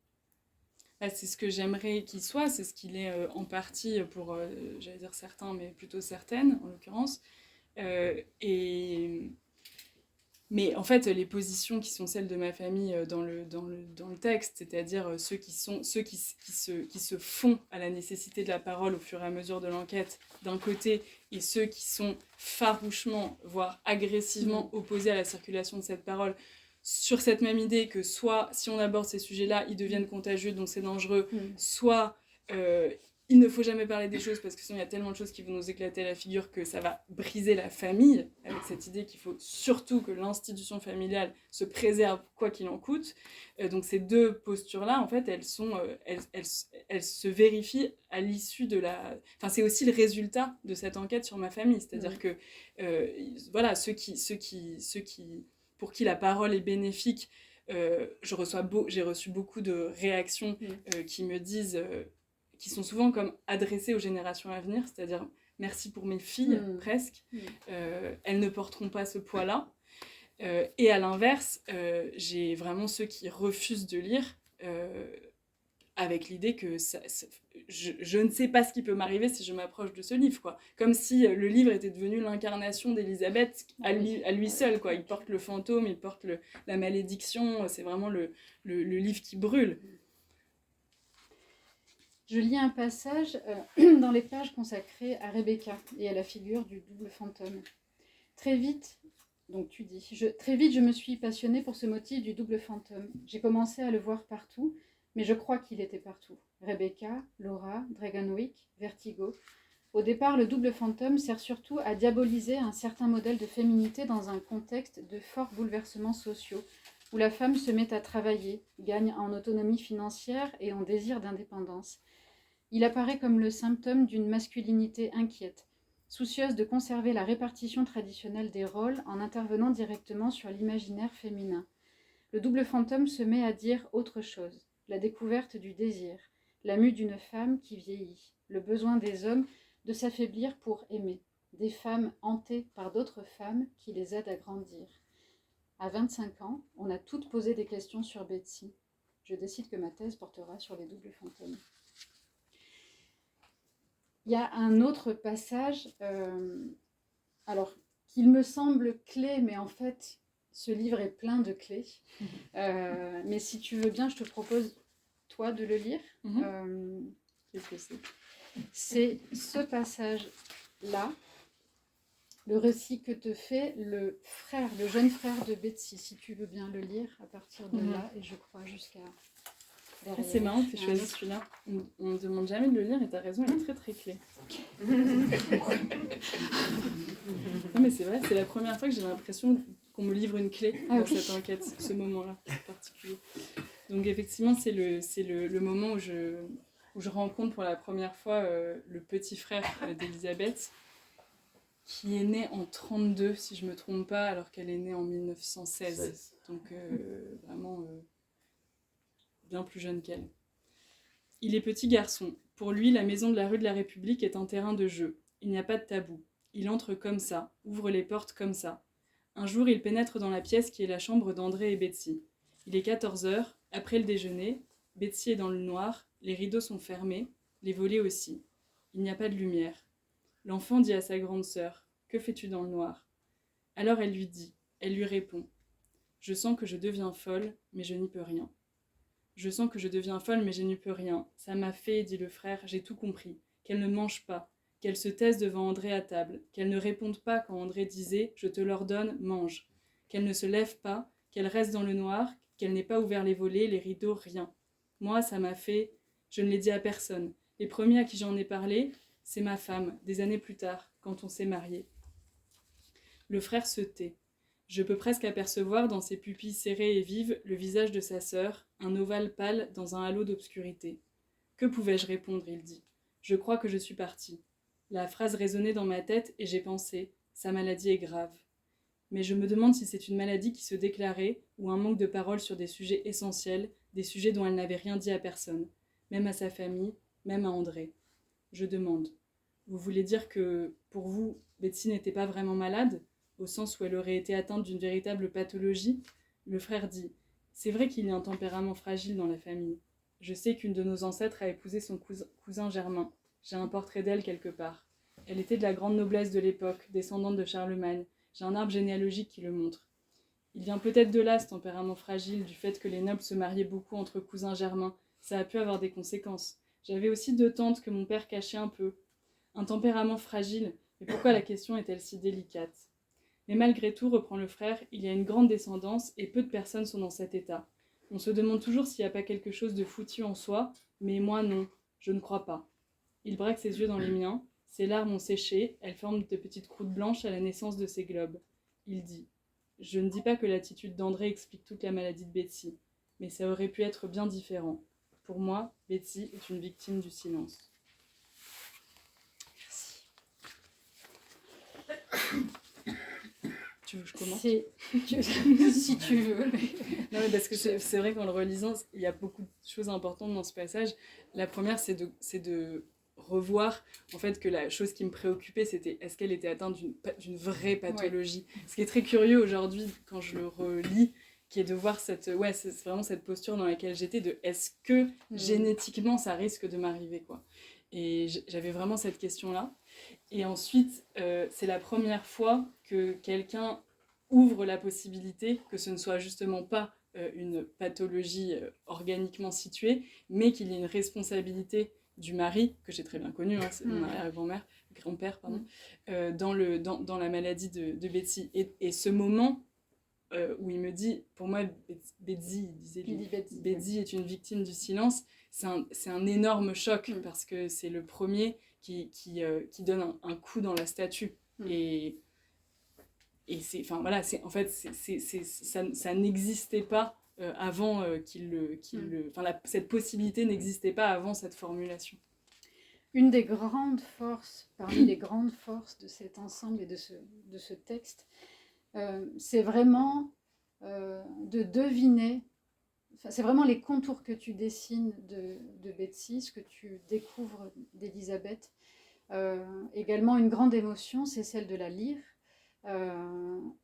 c'est ce que j'aimerais qu'il soit, c'est ce qu'il est en partie pour, j'allais dire certains, mais plutôt certaines en l'occurrence. Mais en fait, les positions qui sont celles de ma famille dans le texte, c'est-à-dire ceux qui se font à la nécessité de la parole au fur et à mesure de l'enquête d'un côté, et ceux qui sont farouchement, voire agressivement opposés à la circulation de cette parole, sur cette même idée que soit, si on aborde ces sujets-là, ils deviennent contagieux, donc c'est dangereux, soit il ne faut jamais parler des choses parce que sinon il y a tellement de choses qui vont nous éclater à la figure que ça va briser la famille, avec cette idée qu'il faut surtout que l'institution familiale se préserve quoi qu'il en coûte. Donc ces deux postures-là, en fait, elles se vérifient à l'issue de la... Enfin, c'est aussi le résultat de cette enquête sur ma famille, c'est-à-dire que voilà, ceux qui pour qui la parole est bénéfique, j'ai reçu beaucoup de réactions qui me disent... qui sont souvent comme adressées aux générations à venir, c'est-à-dire merci pour mes filles, presque. Elles ne porteront pas ce poids-là. Et à l'inverse, j'ai vraiment ceux qui refusent de lire avec l'idée que je ne sais pas ce qui peut m'arriver si je m'approche de ce livre, quoi. Comme si le livre était devenu l'incarnation d'Elisabeth à lui seul, quoi. Il porte le fantôme, il porte la malédiction, c'est vraiment le livre qui brûle. Je lis un passage dans les pages consacrées à Rebecca et à la figure du double fantôme. Très vite, donc tu dis, très vite je me suis passionnée pour ce motif du double fantôme. J'ai commencé à le voir partout, mais je crois qu'il était partout. Rebecca, Laura, Dragonwyck, Vertigo. Au départ, le double fantôme sert surtout à diaboliser un certain modèle de féminité dans un contexte de forts bouleversements sociaux, où la femme se met à travailler, gagne en autonomie financière et en désir d'indépendance. Il apparaît comme le symptôme d'une masculinité inquiète, soucieuse de conserver la répartition traditionnelle des rôles en intervenant directement sur l'imaginaire féminin. Le double fantôme se met à dire autre chose, la découverte du désir, la mue d'une femme qui vieillit, le besoin des hommes de s'affaiblir pour aimer, des femmes hantées par d'autres femmes qui les aident à grandir. À 25 ans, on a toutes posé des questions sur Betsy. Je décide que ma thèse portera sur les doubles fantômes. Il y a un autre passage, alors qu'il me semble clé, mais en fait, ce livre est plein de clés. Mais si tu veux bien, je te propose, toi, de le lire. Qu'est-ce que c'est ? C'est ce passage-là, le récit que te fait le jeune frère de Betsy, si tu veux bien le lire à partir de là, et je crois jusqu'à... Ah, c'est marrant que tu choisisses celui-là. On ne demande jamais de le lire et tu as raison, il est très très clé. Non mais c'est vrai, c'est la première fois que j'ai l'impression qu'on me livre une clé dans cette enquête, ce moment-là en particulier. Donc effectivement, c'est le moment où je rencontre pour la première fois le petit frère d'Elisabeth, qui est né en 1932, si je ne me trompe pas, alors qu'elle est née en 1916. Donc vraiment... bien plus jeune qu'elle. Il est petit garçon. Pour lui, la maison de la rue de la République est un terrain de jeu. Il n'y a pas de tabou. Il entre comme ça, ouvre les portes comme ça. Un jour, il pénètre dans la pièce qui est la chambre d'André et Betsy. Il est 14h, après le déjeuner. Betsy est dans le noir, les rideaux sont fermés, les volets aussi. Il n'y a pas de lumière. L'enfant dit à sa grande sœur : « Que fais-tu dans le noir ?» Alors elle lui répond : « Je sens que je deviens folle, mais je n'y peux rien. » Je sens que je deviens folle, mais je n'y peux rien. Ça m'a fait, dit le frère, j'ai tout compris. Qu'elle ne mange pas, qu'elle se taise devant André à table, qu'elle ne réponde pas quand André disait « Je te l'ordonne, mange », qu'elle ne se lève pas, qu'elle reste dans le noir, qu'elle n'ait pas ouvert les volets, les rideaux, rien. Moi, ça m'a fait... Je ne l'ai dit à personne. Les premiers à qui j'en ai parlé, c'est ma femme, des années plus tard, quand on s'est mariés. Le frère se tait. Je peux presque apercevoir dans ses pupilles serrées et vives le visage de sa sœur, un ovale pâle dans un halo d'obscurité. Que pouvais-je répondre, il dit. Je crois que je suis partie. La phrase résonnait dans ma tête et j'ai pensé, sa maladie est grave. Mais je me demande si c'est une maladie qui se déclarait ou un manque de parole sur des sujets essentiels, des sujets dont elle n'avait rien dit à personne, même à sa famille, même à André. Je demande. Vous voulez dire que, pour vous, Betsy n'était pas vraiment malade ? Au sens où elle aurait été atteinte d'une véritable pathologie, le frère dit « C'est vrai qu'il y a un tempérament fragile dans la famille. Je sais qu'une de nos ancêtres a épousé son cousin Germain. J'ai un portrait d'elle quelque part. Elle était de la grande noblesse de l'époque, descendante de Charlemagne. J'ai un arbre généalogique qui le montre. Il vient peut-être de là, ce tempérament fragile, du fait que les nobles se mariaient beaucoup entre cousins germains. Ça a pu avoir des conséquences. J'avais aussi 2 tantes que mon père cachait un peu. Un tempérament fragile, mais pourquoi la question est-elle si délicate? Mais malgré tout, reprend le frère, il y a une grande descendance et peu de personnes sont dans cet état. On se demande toujours s'il n'y a pas quelque chose de foutu en soi, mais moi non, je ne crois pas. Il braque ses yeux dans les miens, ses larmes ont séché, elles forment de petites croûtes blanches à la naissance de ces globes. Il dit: je ne dis pas que l'attitude d'André explique toute la maladie de Betsy, mais ça aurait pu être bien différent. Pour moi, Betsy est une victime du silence. Merci. Tu veux que je commence? Si tu veux. Non, mais parce que c'est vrai qu'en le relisant, il y a beaucoup de choses importantes dans ce passage. La première, c'est de revoir en fait que la chose qui me préoccupait, c'était est-ce qu'elle était atteinte d'une vraie pathologie. Ouais. Ce qui est très curieux aujourd'hui quand je le relis, qui est de voir c'est vraiment cette posture dans laquelle j'étais de est-ce que génétiquement ça risque de m'arriver, quoi. Et j'avais vraiment cette question-là. Et ensuite, c'est la première fois que quelqu'un ouvre la possibilité que ce ne soit justement pas une pathologie organiquement située, mais qu'il y ait une responsabilité du mari, que j'ai très bien connu, hein, c'est mon grand-père, pardon, dans la maladie de Betsy. Et ce moment où il me dit, pour moi, Betsy est une victime du silence, c'est un énorme choc, parce que c'est le premier qui donne un coup dans la statue. Et c'est, enfin voilà, en fait, ça n'existait pas avant cette possibilité n'existait pas avant cette formulation. Une des grandes forces, parmi les grandes forces de cet ensemble et de ce texte, c'est vraiment de deviner, c'est vraiment les contours que tu dessines de Betsy, ce que tu découvres d'Elisabeth. Également une grande émotion, c'est celle de la lire.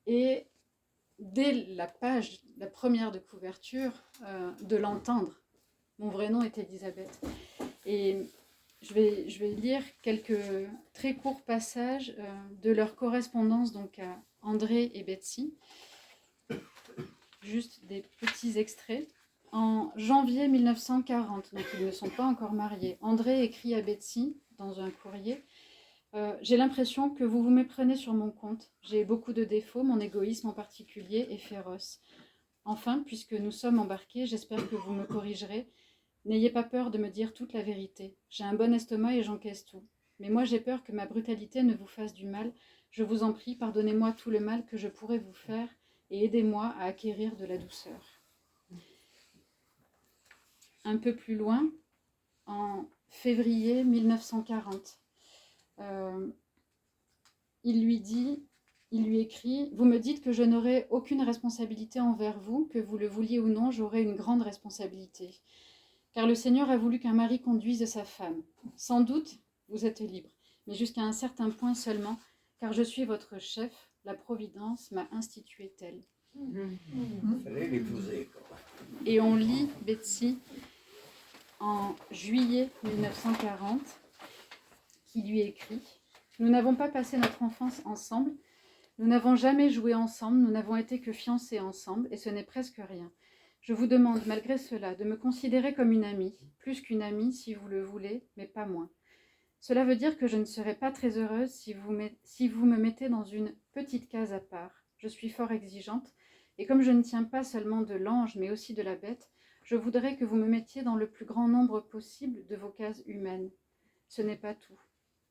Et dès la première de couverture, de l'entendre. Mon vrai nom est Elisabeth. Et je vais lire quelques très courts passages de leur correspondance donc à André et Betsy. Juste des petits extraits. En janvier 1940, donc ils ne sont pas encore mariés, André écrit à Betsy dans un courrier: j'ai l'impression que vous vous méprenez sur mon compte. J'ai beaucoup de défauts, mon égoïsme en particulier est féroce. Enfin, puisque nous sommes embarqués, j'espère que vous me corrigerez. N'ayez pas peur de me dire toute la vérité. J'ai un bon estomac et j'encaisse tout. Mais moi j'ai peur que ma brutalité ne vous fasse du mal. Je vous en prie, pardonnez-moi tout le mal que je pourrais vous faire et aidez-moi à acquérir de la douceur. Un peu plus loin, en février 1940, il lui écrit: vous me dites que je n'aurai aucune responsabilité envers vous, que vous le vouliez ou non, j'aurai une grande responsabilité. Car le Seigneur a voulu qu'un mari conduise sa femme. Sans doute, vous êtes libre, mais jusqu'à un certain point seulement, car je suis votre chef, la Providence m'a institué tel. Fallait l'épouser, quoi. Et on lit Betsy en juillet 1940, qui lui écrit: nous n'avons pas passé notre enfance ensemble, nous n'avons jamais joué ensemble, nous n'avons été que fiancés ensemble, et ce n'est presque rien. Je vous demande, malgré cela, de me considérer comme une amie, plus qu'une amie si vous le voulez, mais pas moins. Cela veut dire que je ne serai pas très heureuse si vous me mettez dans une petite case à part. Je suis fort exigeante, et comme je ne tiens pas seulement de l'ange, mais aussi de la bête, je voudrais que vous me mettiez dans le plus grand nombre possible de vos cases humaines. Ce n'est pas tout.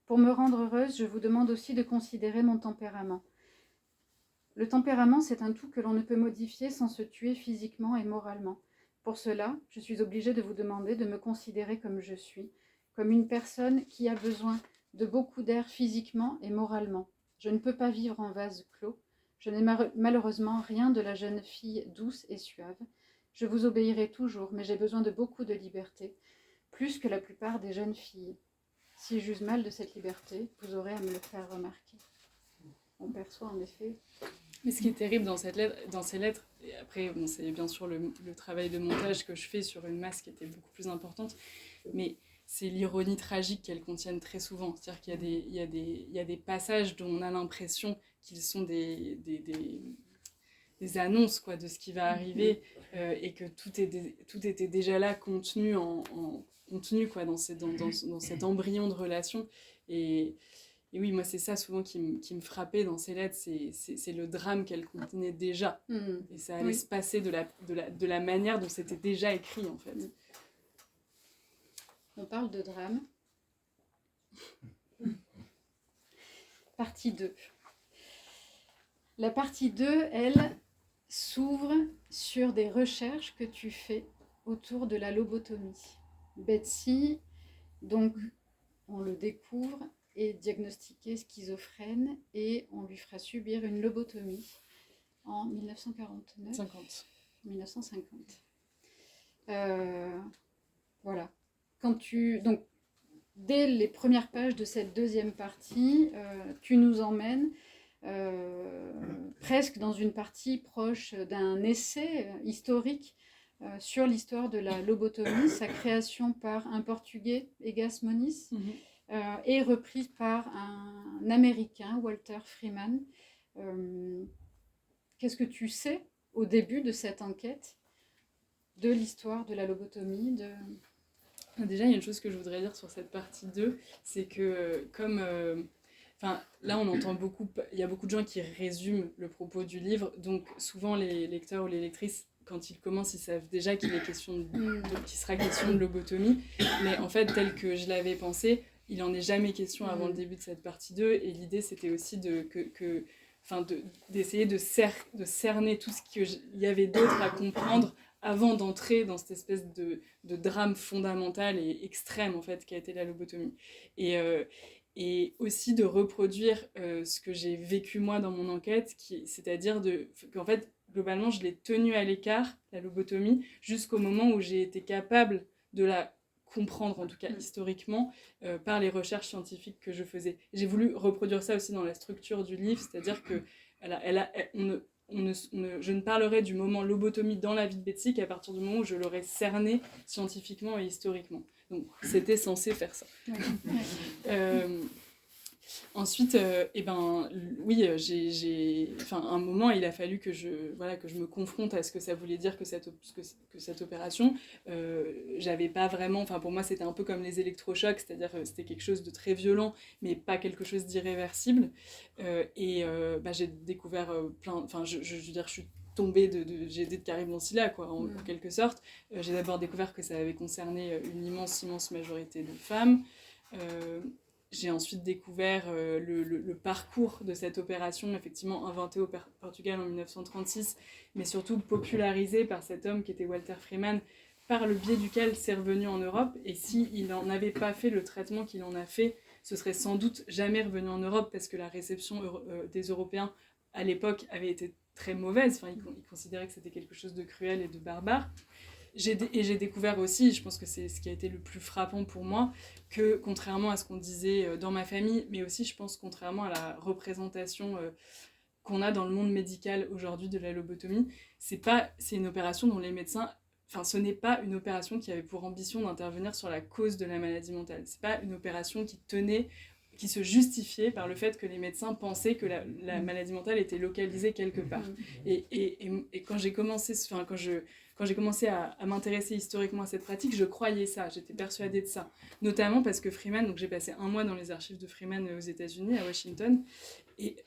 Pour me rendre heureuse, je vous demande aussi de considérer mon tempérament. Le tempérament, c'est un tout que l'on ne peut modifier sans se tuer physiquement et moralement. Pour cela, je suis obligée de vous demander de me considérer comme je suis, comme une personne qui a besoin de beaucoup d'air physiquement et moralement. Je ne peux pas vivre en vase clos. Je n'ai malheureusement rien de la jeune fille douce et suave. Je vous obéirai toujours, mais j'ai besoin de beaucoup de liberté, plus que la plupart des jeunes filles. Si j'use mal de cette liberté, vous aurez à me le faire remarquer. On perçoit en effet Mais ce qui est terrible dans ces lettres, et après, bon, c'est bien sûr le travail de montage que je fais sur une masse qui était beaucoup plus importante, mais c'est l'ironie tragique qu'elles contiennent très souvent. C'est-à-dire qu'il y a des passages dont on a l'impression qu'ils sont des annonces quoi, de ce qui va arriver, et que tout était déjà là, contenu quoi, dans cet embryon de relation. Et oui, moi, c'est ça souvent qui me frappait dans ces lettres, c'est le drame qu'elles contenaient déjà. Et ça allait se passer de la manière dont c'était déjà écrit, en fait. On parle de drame. Partie 2. La partie 2, elle, s'ouvre sur des recherches que tu fais autour de la lobotomie. Betsy, donc, on le découvre, est diagnostiquée schizophrène et on lui fera subir une lobotomie en 1949. 1950. Voilà. Donc, dès les premières pages de cette deuxième partie, tu nous emmènes presque dans une partie proche d'un essai historique sur l'histoire de la lobotomie, sa création par un Portugais, Egas Moniz, et reprise par un Américain, Walter Freeman. Qu'est-ce que tu sais au début de cette enquête de l'histoire de la lobotomie Déjà, il y a une chose que je voudrais dire sur cette partie 2, c'est que comme... là, on entend beaucoup... Il y a beaucoup de gens qui résument le propos du livre, donc souvent les lecteurs ou les lectrices, quand ils commencent, ils savent déjà qu'il sera question de lobotomie, mais en fait, tel que je l'avais pensé, il n'en est jamais question avant le début de cette partie 2, et l'idée, c'était aussi d'essayer de cerner tout ce qu'il y avait d'autre à comprendre avant d'entrer dans cette espèce de drame fondamental et extrême, en fait, qu'a été la lobotomie. Et aussi de reproduire ce que j'ai vécu moi dans mon enquête, c'est-à-dire qu'en fait, globalement, je l'ai tenue à l'écart, la lobotomie, jusqu'au moment où j'ai été capable de la comprendre, en tout cas historiquement, par les recherches scientifiques que je faisais. J'ai voulu reproduire ça aussi dans la structure du livre, c'est-à-dire que je ne parlerai du moment lobotomie dans la vie de Betsy qu'à partir du moment où je l'aurais cerné scientifiquement et historiquement. Donc, c'était censé faire ça. Ensuite, oui, un moment, il a fallu que je me confronte à ce que ça voulait dire que cette opération. J'avais pas vraiment... pour moi, c'était un peu comme les électrochocs, c'est-à-dire c'était quelque chose de très violent, mais pas quelque chose d'irréversible. J'ai découvert plein... je veux dire, je suis tombée j'ai été de Karim Bonsila, quoi, en quelque sorte. J'ai d'abord découvert que ça avait concerné une immense majorité de femmes. J'ai ensuite découvert le parcours de cette opération, effectivement inventée au Portugal en 1936, mais surtout popularisée par cet homme qui était Walter Freeman, par le biais duquel c'est revenu en Europe. Et s'il n'en avait pas fait le traitement qu'il en a fait, ce serait sans doute jamais revenu en Europe, parce que la réception des Européens à l'époque avait été très mauvaise. Ils considéraient que c'était quelque chose de cruel et de barbare. J'ai découvert aussi, je pense que c'est ce qui a été le plus frappant pour moi, que contrairement à ce qu'on disait dans ma famille, mais aussi je pense contrairement à la représentation qu'on a dans le monde médical aujourd'hui de la lobotomie, c'est une opération dont les médecins... ce n'est pas une opération qui avait pour ambition d'intervenir sur la cause de la maladie mentale. C'est pas une opération qui se justifiait par le fait que les médecins pensaient que la maladie mentale était localisée quelque part. Et quand j'ai commencé... Quand j'ai commencé à m'intéresser historiquement à cette pratique, je croyais ça, j'étais persuadée de ça. Notamment parce que Freeman, donc j'ai passé 1 mois dans les archives de Freeman aux États-Unis, à Washington, et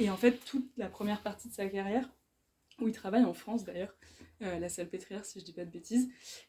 en fait, toute la première partie de sa carrière, où il travaille en France d'ailleurs, la Salpêtrière si je dis pas de bêtises,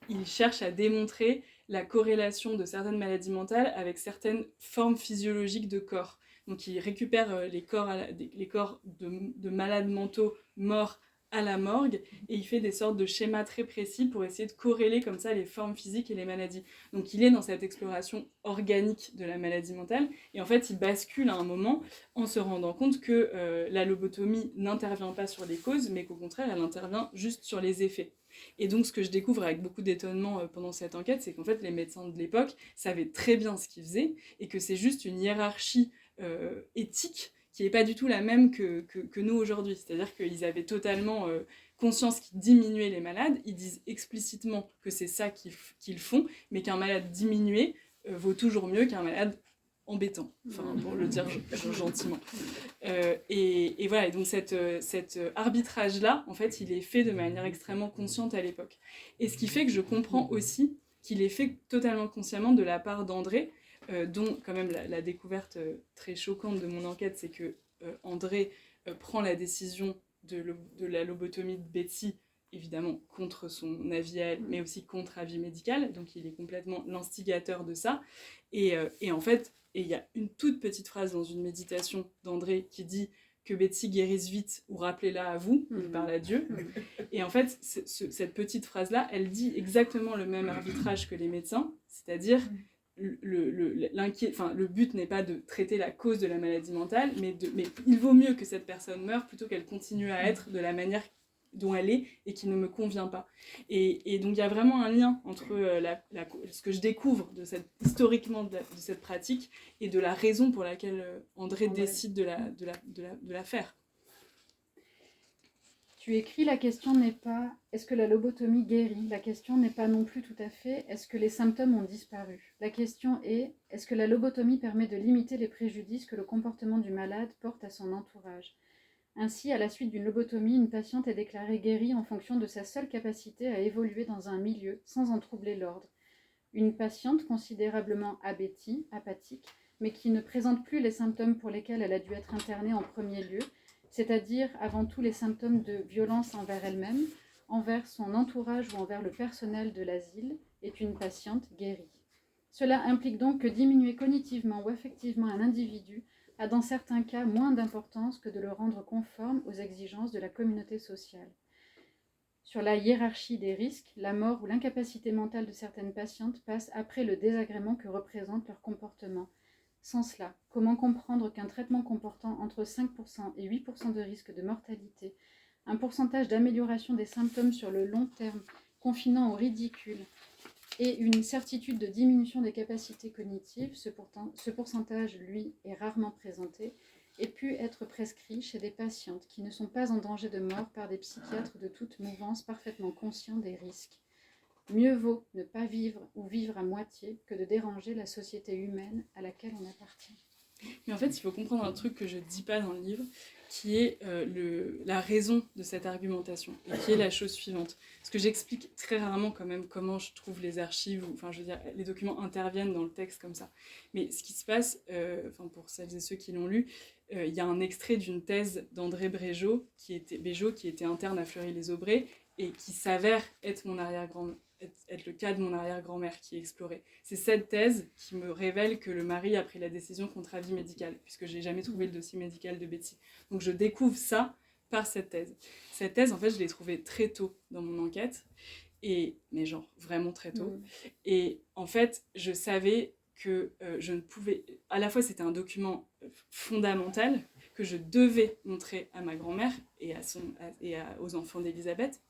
il cherche à démontrer la corrélation de certaines maladies mentales avec certaines formes physiologiques de corps. Donc il récupère les corps de malades mentaux morts à la morgue, et il fait des sortes de schémas très précis pour essayer de corréler comme ça les formes physiques et les maladies. Donc il est dans cette exploration organique de la maladie mentale, et en fait il bascule à un moment en se rendant compte que la lobotomie n'intervient pas sur les causes, mais qu'au contraire elle intervient juste sur les effets. Et donc ce que je découvre avec beaucoup d'étonnement pendant cette enquête, c'est qu'en fait les médecins de l'époque savaient très bien ce qu'ils faisaient, et que c'est juste une hiérarchie éthique est pas du tout la même que nous aujourd'hui. C'est-à-dire qu'ils avaient totalement conscience qu'ils diminuaient les malades. Ils disent explicitement que c'est ça qu'ils font, mais qu'un malade diminué vaut toujours mieux qu'un malade embêtant, enfin, pour le dire gentiment. Et voilà, et donc cet arbitrage-là, en fait, il est fait de manière extrêmement consciente à l'époque. Et ce qui fait que je comprends aussi qu'il est fait totalement consciemment de la part d'André, dont quand même la découverte très choquante de mon enquête, c'est que André prend la décision de la lobotomie de Betsy, évidemment contre son avis à elle, mais aussi contre avis médical, donc il est complètement l'instigateur de ça. Et en fait, il y a une toute petite phrase dans une méditation d'André qui dit que Betsy guérisse vite ou rappelez-la à vous, il parle à Dieu. Et en fait, cette petite phrase-là, elle dit exactement le même arbitrage que les médecins, c'est-à-dire le but n'est pas de traiter la cause de la maladie mentale, mais il vaut mieux que cette personne meure plutôt qu'elle continue à être de la manière dont elle est et qui ne me convient pas. Et donc il y a vraiment un lien entre ce que je découvre historiquement de cette pratique et de la raison pour laquelle André décide de la faire. Tu écris, la question n'est pas est-ce que la lobotomie guérit? La question n'est pas non plus tout à fait est-ce que les symptômes ont disparu? La question est est-ce que la lobotomie permet de limiter les préjudices que le comportement du malade porte à son entourage? Ainsi, à la suite d'une lobotomie, une patiente est déclarée guérie en fonction de sa seule capacité à évoluer dans un milieu sans en troubler l'ordre. Une patiente considérablement apathique, mais qui ne présente plus les symptômes pour lesquels elle a dû être internée en premier lieu, c'est-à-dire avant tout les symptômes de violence envers elle-même, envers son entourage ou envers le personnel de l'asile, est une patiente guérie. Cela implique donc que diminuer cognitivement ou affectivement un individu a dans certains cas moins d'importance que de le rendre conforme aux exigences de la communauté sociale. Sur la hiérarchie des risques, la mort ou l'incapacité mentale de certaines patientes passe après le désagrément que représente leur comportement. Sans cela, comment comprendre qu'un traitement comportant entre 5% et 8% de risque de mortalité, un pourcentage d'amélioration des symptômes sur le long terme confinant au ridicule et une certitude de diminution des capacités cognitives, ce pourcentage, lui, est rarement présenté, ait pu être prescrit chez des patientes qui ne sont pas en danger de mort par des psychiatres de toute mouvance parfaitement conscients des risques. Mieux vaut ne pas vivre ou vivre à moitié que de déranger la société humaine à laquelle on appartient. Mais en fait, il faut comprendre un truc que je ne dis pas dans le livre, qui est la raison de cette argumentation, et qui est la chose suivante. Parce que j'explique très rarement quand même comment je trouve les archives, enfin je veux dire, les documents interviennent dans le texte comme ça. Mais ce qui se passe, pour celles et ceux qui l'ont lu, il y a un extrait d'une thèse d'André Béjot, qui était interne à Fleury-les-Aubrais, et qui s'avère être le cas de mon arrière-grand-mère qui est exploré. C'est cette thèse qui me révèle que le mari a pris la décision contre avis médical, puisque j'ai jamais trouvé le dossier médical de Betsy. Donc je découvre ça par cette thèse. Cette thèse, en fait, je l'ai trouvée très tôt dans mon enquête, mais genre vraiment très tôt. Et en fait, je savais que je ne pouvais... À la fois, c'était un document fondamental que je devais montrer à ma grand-mère et aux enfants d'Elisabeth.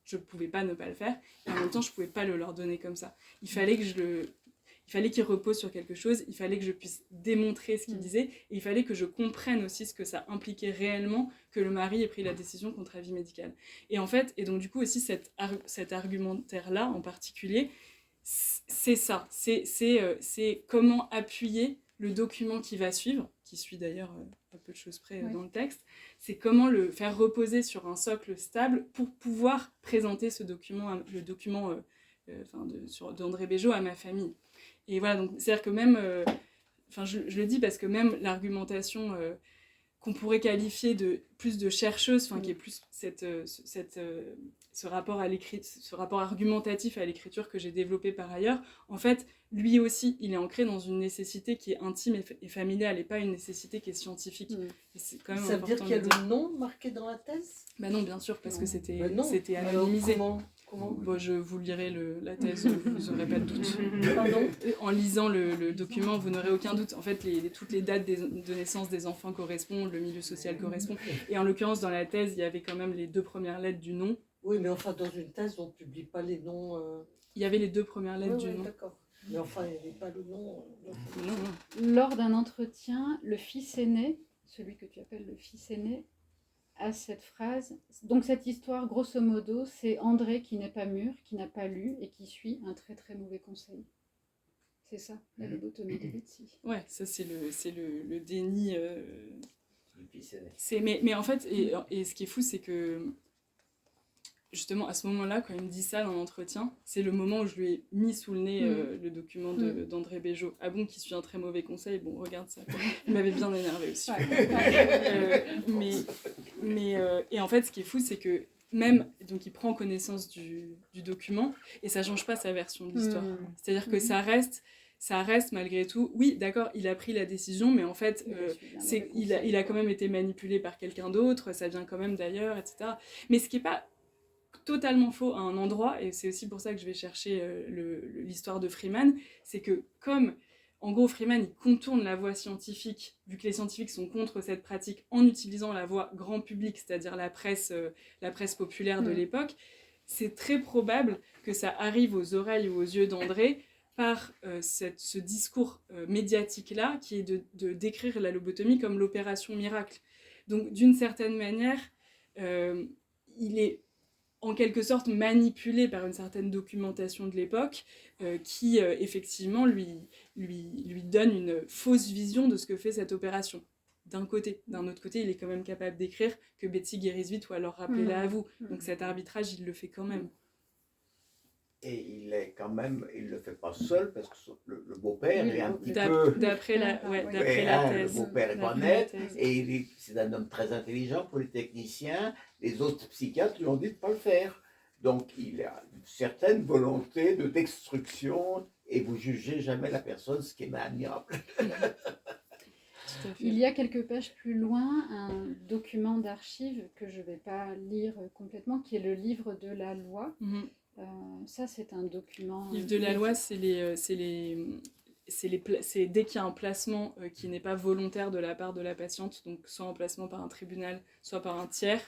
Je ne pouvais pas ne pas le faire, et en même temps, je ne pouvais pas le leur donner comme ça. Il fallait qu'il repose sur quelque chose, il fallait que je puisse démontrer ce qu'il disait, et il fallait que je comprenne aussi ce que ça impliquait réellement que le mari ait pris la décision contre avis médical. Et en fait, et donc du coup aussi cet argumentaire-là en particulier, c'est ça, c'est comment appuyer le document qui va suivre, qui suit d'ailleurs à peu de choses près dans le texte, c'est comment le faire reposer sur un socle stable pour pouvoir présenter le document d'André Béjot à ma famille. Et voilà, donc c'est-à-dire que même, je le dis parce que même l'argumentation qu'on pourrait qualifier de plus de chercheuse, qui est plus ce rapport argumentatif à l'écriture que j'ai développé par ailleurs, en fait, lui aussi, il est ancré dans une nécessité qui est intime et familiale, et pas une nécessité qui est scientifique. Et c'est quand même ça veut dire qu'il y a le nom marqué dans la thèse? Bah non, bien sûr, parce que c'était anonymisé. Comment bon, je vous lirai la thèse, vous n'aurez pas de doute. Pardon? En lisant le document, vous n'aurez aucun doute. En fait, toutes les dates de naissance des enfants correspondent, le milieu social correspond. Et en l'occurrence, dans la thèse, il y avait quand même les 2 premières lettres du nom. Oui, mais enfin, dans une thèse, on ne publie pas les noms... Il y avait les 2 premières lettres du nom. D'accord. Mais enfin, il n'y avait pas le nom... Non. Lors d'un entretien, le fils aîné celui que tu appelles le fils aîné, a cette phrase. Donc cette histoire, grosso modo, c'est André qui n'est pas mûr, qui n'a pas lu et qui suit un très très mauvais conseil. C'est ça, la lobotomie de Betsy. Ouais, ça c'est le déni. Le fils aîné. Mais en fait, et ce qui est fou, c'est que justement à ce moment-là, quand il me dit ça dans l'entretien, c'est le moment où je lui ai mis sous le nez le document d'André Béjot. Ah bon, qui suit un très mauvais conseil, bon, regarde ça. Quoi. Il m'avait bien énervé aussi. Et en fait, ce qui est fou, c'est que même, donc il prend connaissance du document et ça change pas sa version de l'histoire. C'est-à-dire que ça reste malgré tout, oui, d'accord, il a pris la décision, mais en fait, il a quand même été manipulé par quelqu'un d'autre, ça vient quand même d'ailleurs, etc. Mais ce qui n'est pas totalement faux à un endroit, et c'est aussi pour ça que je vais chercher l'histoire de Freeman, c'est que comme, en gros, Freeman, il contourne la voie scientifique, vu que les scientifiques sont contre cette pratique, en utilisant la voie grand public, c'est-à-dire la presse populaire de l'époque, c'est très probable que ça arrive aux oreilles ou aux yeux d'André par ce discours médiatique-là, qui est de décrire la lobotomie comme l'opération miracle. Donc, d'une certaine manière, il est en quelque sorte manipulé par une certaine documentation de l'époque qui, effectivement, lui donne une fausse vision de ce que fait cette opération. D'un côté. D'un autre côté, il est quand même capable d'écrire que Betsy guérisse vite ou alors rappelez-la à vous. Donc cet arbitrage, il le fait quand même. Et il le fait pas seul parce que le beau-père est un petit peu... D'après la thèse. Le beau-père est pas net et c'est un homme très intelligent, polytechnicien. Les autres psychiatres lui ont dit de ne pas le faire. Donc il a une certaine volonté de destruction et vous jugez jamais la personne, ce qui est admirable. Il y a quelques pages plus loin un document d'archives que je ne vais pas lire complètement, qui est le livre de la loi. Ça, c'est un document... Le livre de la loi, c'est dès qu'il y a un placement qui n'est pas volontaire de la part de la patiente, donc soit un placement par un tribunal, soit par un tiers,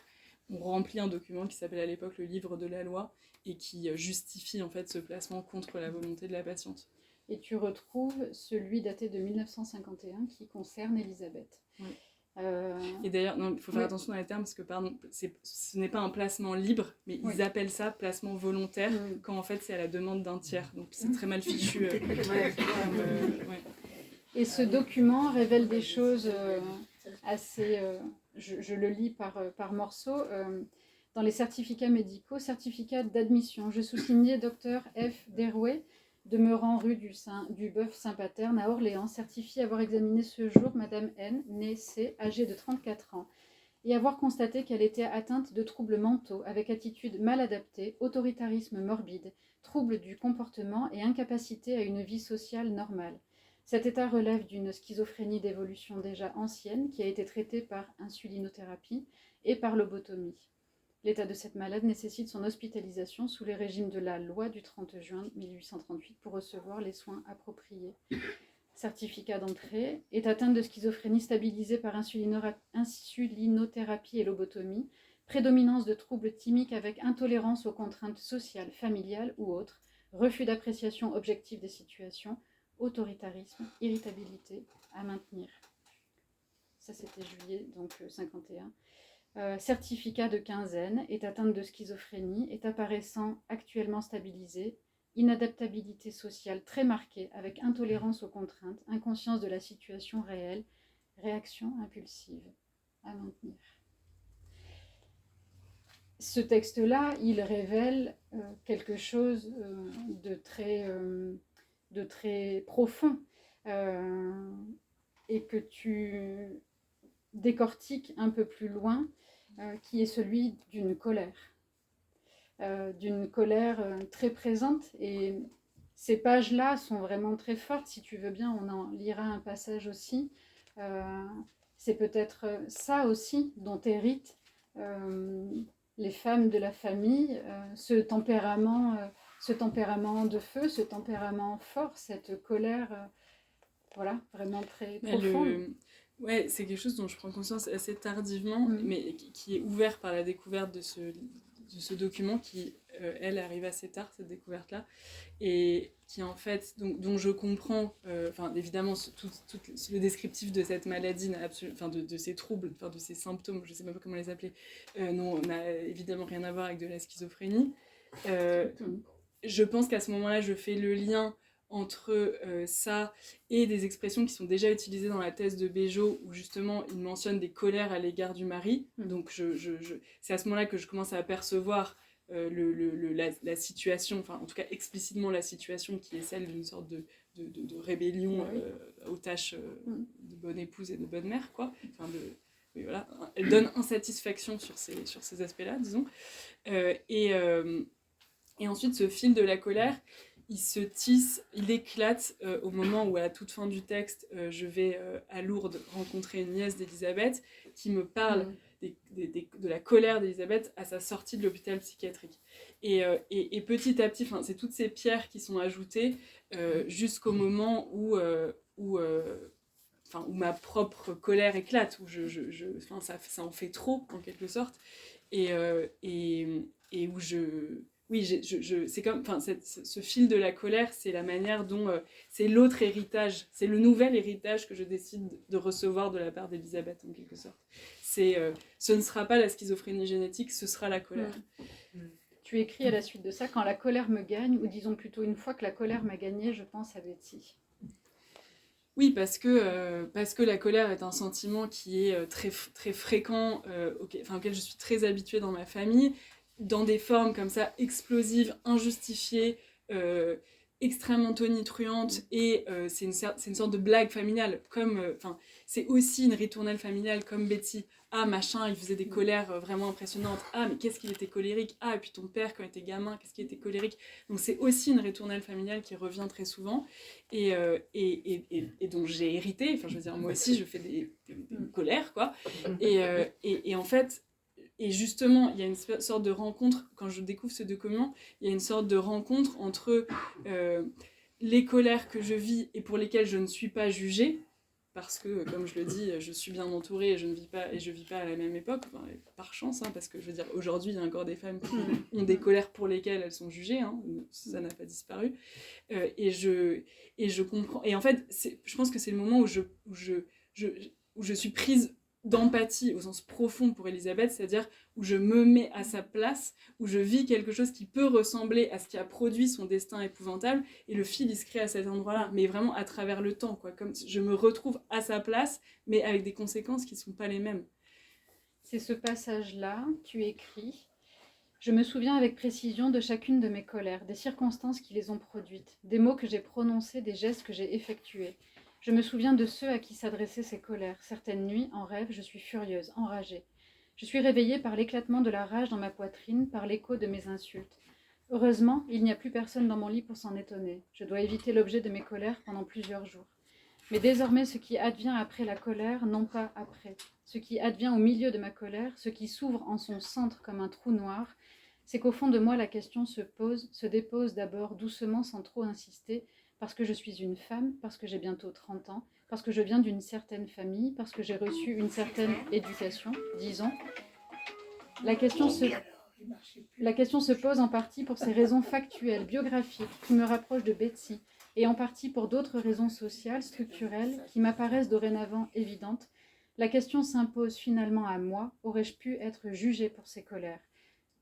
on remplit un document qui s'appelle à l'époque le livre de la loi et qui justifie en fait ce placement contre la volonté de la patiente. Et tu retrouves celui daté de 1951 qui concerne Elisabeth. Oui. Et d'ailleurs, il faut faire attention dans les termes parce que ce n'est pas un placement libre, mais ils appellent ça placement volontaire quand en fait c'est à la demande d'un tiers. Donc c'est très mal fichu. Et ce document révèle des choses assez... je le lis par morceaux. Dans les certificats médicaux, certificat d'admission, je sous-signais Dr F. Derouet, demeurant rue du Bœuf Saint-Paterne à Orléans, certifie avoir examiné ce jour Madame N, née C, âgée de 34 ans, et avoir constaté qu'elle était atteinte de troubles mentaux avec attitude mal adaptée, autoritarisme morbide, troubles du comportement et incapacité à une vie sociale normale. Cet état relève d'une schizophrénie d'évolution déjà ancienne qui a été traitée par insulinothérapie et par lobotomie. L'état de cette malade nécessite son hospitalisation sous les régimes de la loi du 30 juin 1838 pour recevoir les soins appropriés. Certificat d'entrée, est atteinte de schizophrénie stabilisée par insulinothérapie et lobotomie, prédominance de troubles thymiques avec intolérance aux contraintes sociales, familiales ou autres, refus d'appréciation objective des situations, autoritarisme, irritabilité à maintenir. Ça c'était juillet, donc 51. Certificat de quinzaine, est atteinte de schizophrénie, est apparaissant actuellement stabilisée, inadaptabilité sociale très marquée avec intolérance aux contraintes, inconscience de la situation réelle, réaction impulsive à maintenir. Ce texte-là, il révèle quelque chose de très profond et que tu décortiques un peu plus loin, qui est celui d'une colère très présente. Et ces pages-là sont vraiment très fortes. Si tu veux bien, on en lira un passage aussi. C'est peut-être ça aussi dont héritent les femmes de la famille, ce tempérament de feu, ce tempérament fort, cette colère, voilà, vraiment très profonde. Ouais, c'est quelque chose dont je prends conscience assez tardivement, mais qui est ouvert par la découverte de ce document qui, elle, arrive assez tard, cette découverte-là, et qui en fait, dont je comprends, évidemment, tout le descriptif de cette maladie, de ces troubles, de ces symptômes, je ne sais même pas comment les appeler, n'a évidemment rien à voir avec de la schizophrénie. Je pense qu'à ce moment-là, je fais le lien entre ça et des expressions qui sont déjà utilisées dans la thèse de Béjot, où justement il mentionne des colères à l'égard du mari. Donc c'est à ce moment-là que je commence à apercevoir la situation, enfin en tout cas explicitement la situation qui est celle d'une sorte de rébellion aux tâches de bonne épouse et de bonne mère, quoi. Enfin, oui, voilà. Elle donne insatisfaction sur ces aspects-là, disons. Et ensuite, ce fil de la colère, il se tisse, il éclate au moment où, à la toute fin du texte, je vais à Lourdes rencontrer une nièce d'Élisabeth qui me parle de la colère d'Élisabeth à sa sortie de l'hôpital psychiatrique. Et petit à petit, c'est toutes ces pierres qui sont ajoutées jusqu'au moment où ma propre colère éclate, où ça en fait trop, en quelque sorte, et où c'est comme, ce fil de la colère, c'est la manière dont c'est l'autre héritage, c'est le nouvel héritage que je décide de recevoir de la part d'Élisabeth, en quelque sorte. Ce ne sera pas la schizophrénie génétique, ce sera la colère. Tu écris à la suite de ça, quand la colère me gagne, ou disons plutôt une fois que la colère m'a gagné, je pense à Betty. Oui, parce que la colère est un sentiment qui est très, très fréquent, auquel je suis très habituée dans ma famille, dans des formes comme ça, explosives, injustifiées, extrêmement tonitruantes, et c'est une sorte de blague familiale, c'est aussi une ritournelle familiale comme Betty. Ah, machin, il faisait des colères vraiment impressionnantes. Ah, mais qu'est-ce qu'il était colérique. Ah, et puis ton père, quand il était gamin, qu'est-ce qu'il était colérique. Donc c'est aussi une ritournelle familiale qui revient très souvent, et dont j'ai hérité. Enfin, je veux dire, moi aussi, je fais des colères, quoi. Et en fait, et justement, il y a une sorte de rencontre, quand je découvre ce document, il y a une sorte de rencontre entre les colères que je vis et pour lesquelles je ne suis pas jugée, parce que, comme je le dis, je suis bien entourée et je vis pas à la même époque, par chance, parce que je veux dire, aujourd'hui, il y a encore des femmes qui ont des colères pour lesquelles elles sont jugées, ça n'a pas disparu, et je comprends, et en fait, je pense que c'est le moment où je suis prise d'empathie au sens profond pour Élisabeth, c'est-à-dire où je me mets à sa place, où je vis quelque chose qui peut ressembler à ce qui a produit son destin épouvantable, et le fil il se crée à cet endroit-là, mais vraiment à travers le temps, quoi, comme je me retrouve à sa place, mais avec des conséquences qui ne sont pas les mêmes. C'est ce passage-là, tu écris. Je me souviens avec précision de chacune de mes colères, des circonstances qui les ont produites, des mots que j'ai prononcés, des gestes que j'ai effectués. Je me souviens de ceux à qui s'adressaient ces colères. Certaines nuits, en rêve, je suis furieuse, enragée. Je suis réveillée par l'éclatement de la rage dans ma poitrine, par l'écho de mes insultes. Heureusement, il n'y a plus personne dans mon lit pour s'en étonner. Je dois éviter l'objet de mes colères pendant plusieurs jours. Mais désormais, ce qui advient après la colère, non pas après. Ce qui advient au milieu de ma colère, ce qui s'ouvre en son centre comme un trou noir, c'est qu'au fond de moi, la question se dépose d'abord doucement sans trop insister, parce que je suis une femme, parce que j'ai bientôt 30 ans, parce que je viens d'une certaine famille, parce que j'ai reçu une certaine éducation, disons. La question se pose en partie pour ces raisons factuelles, biographiques, qui me rapprochent de Betty, et en partie pour d'autres raisons sociales, structurelles, qui m'apparaissent dorénavant évidentes. La question s'impose finalement à moi, aurais-je pu être jugée pour ces colères ?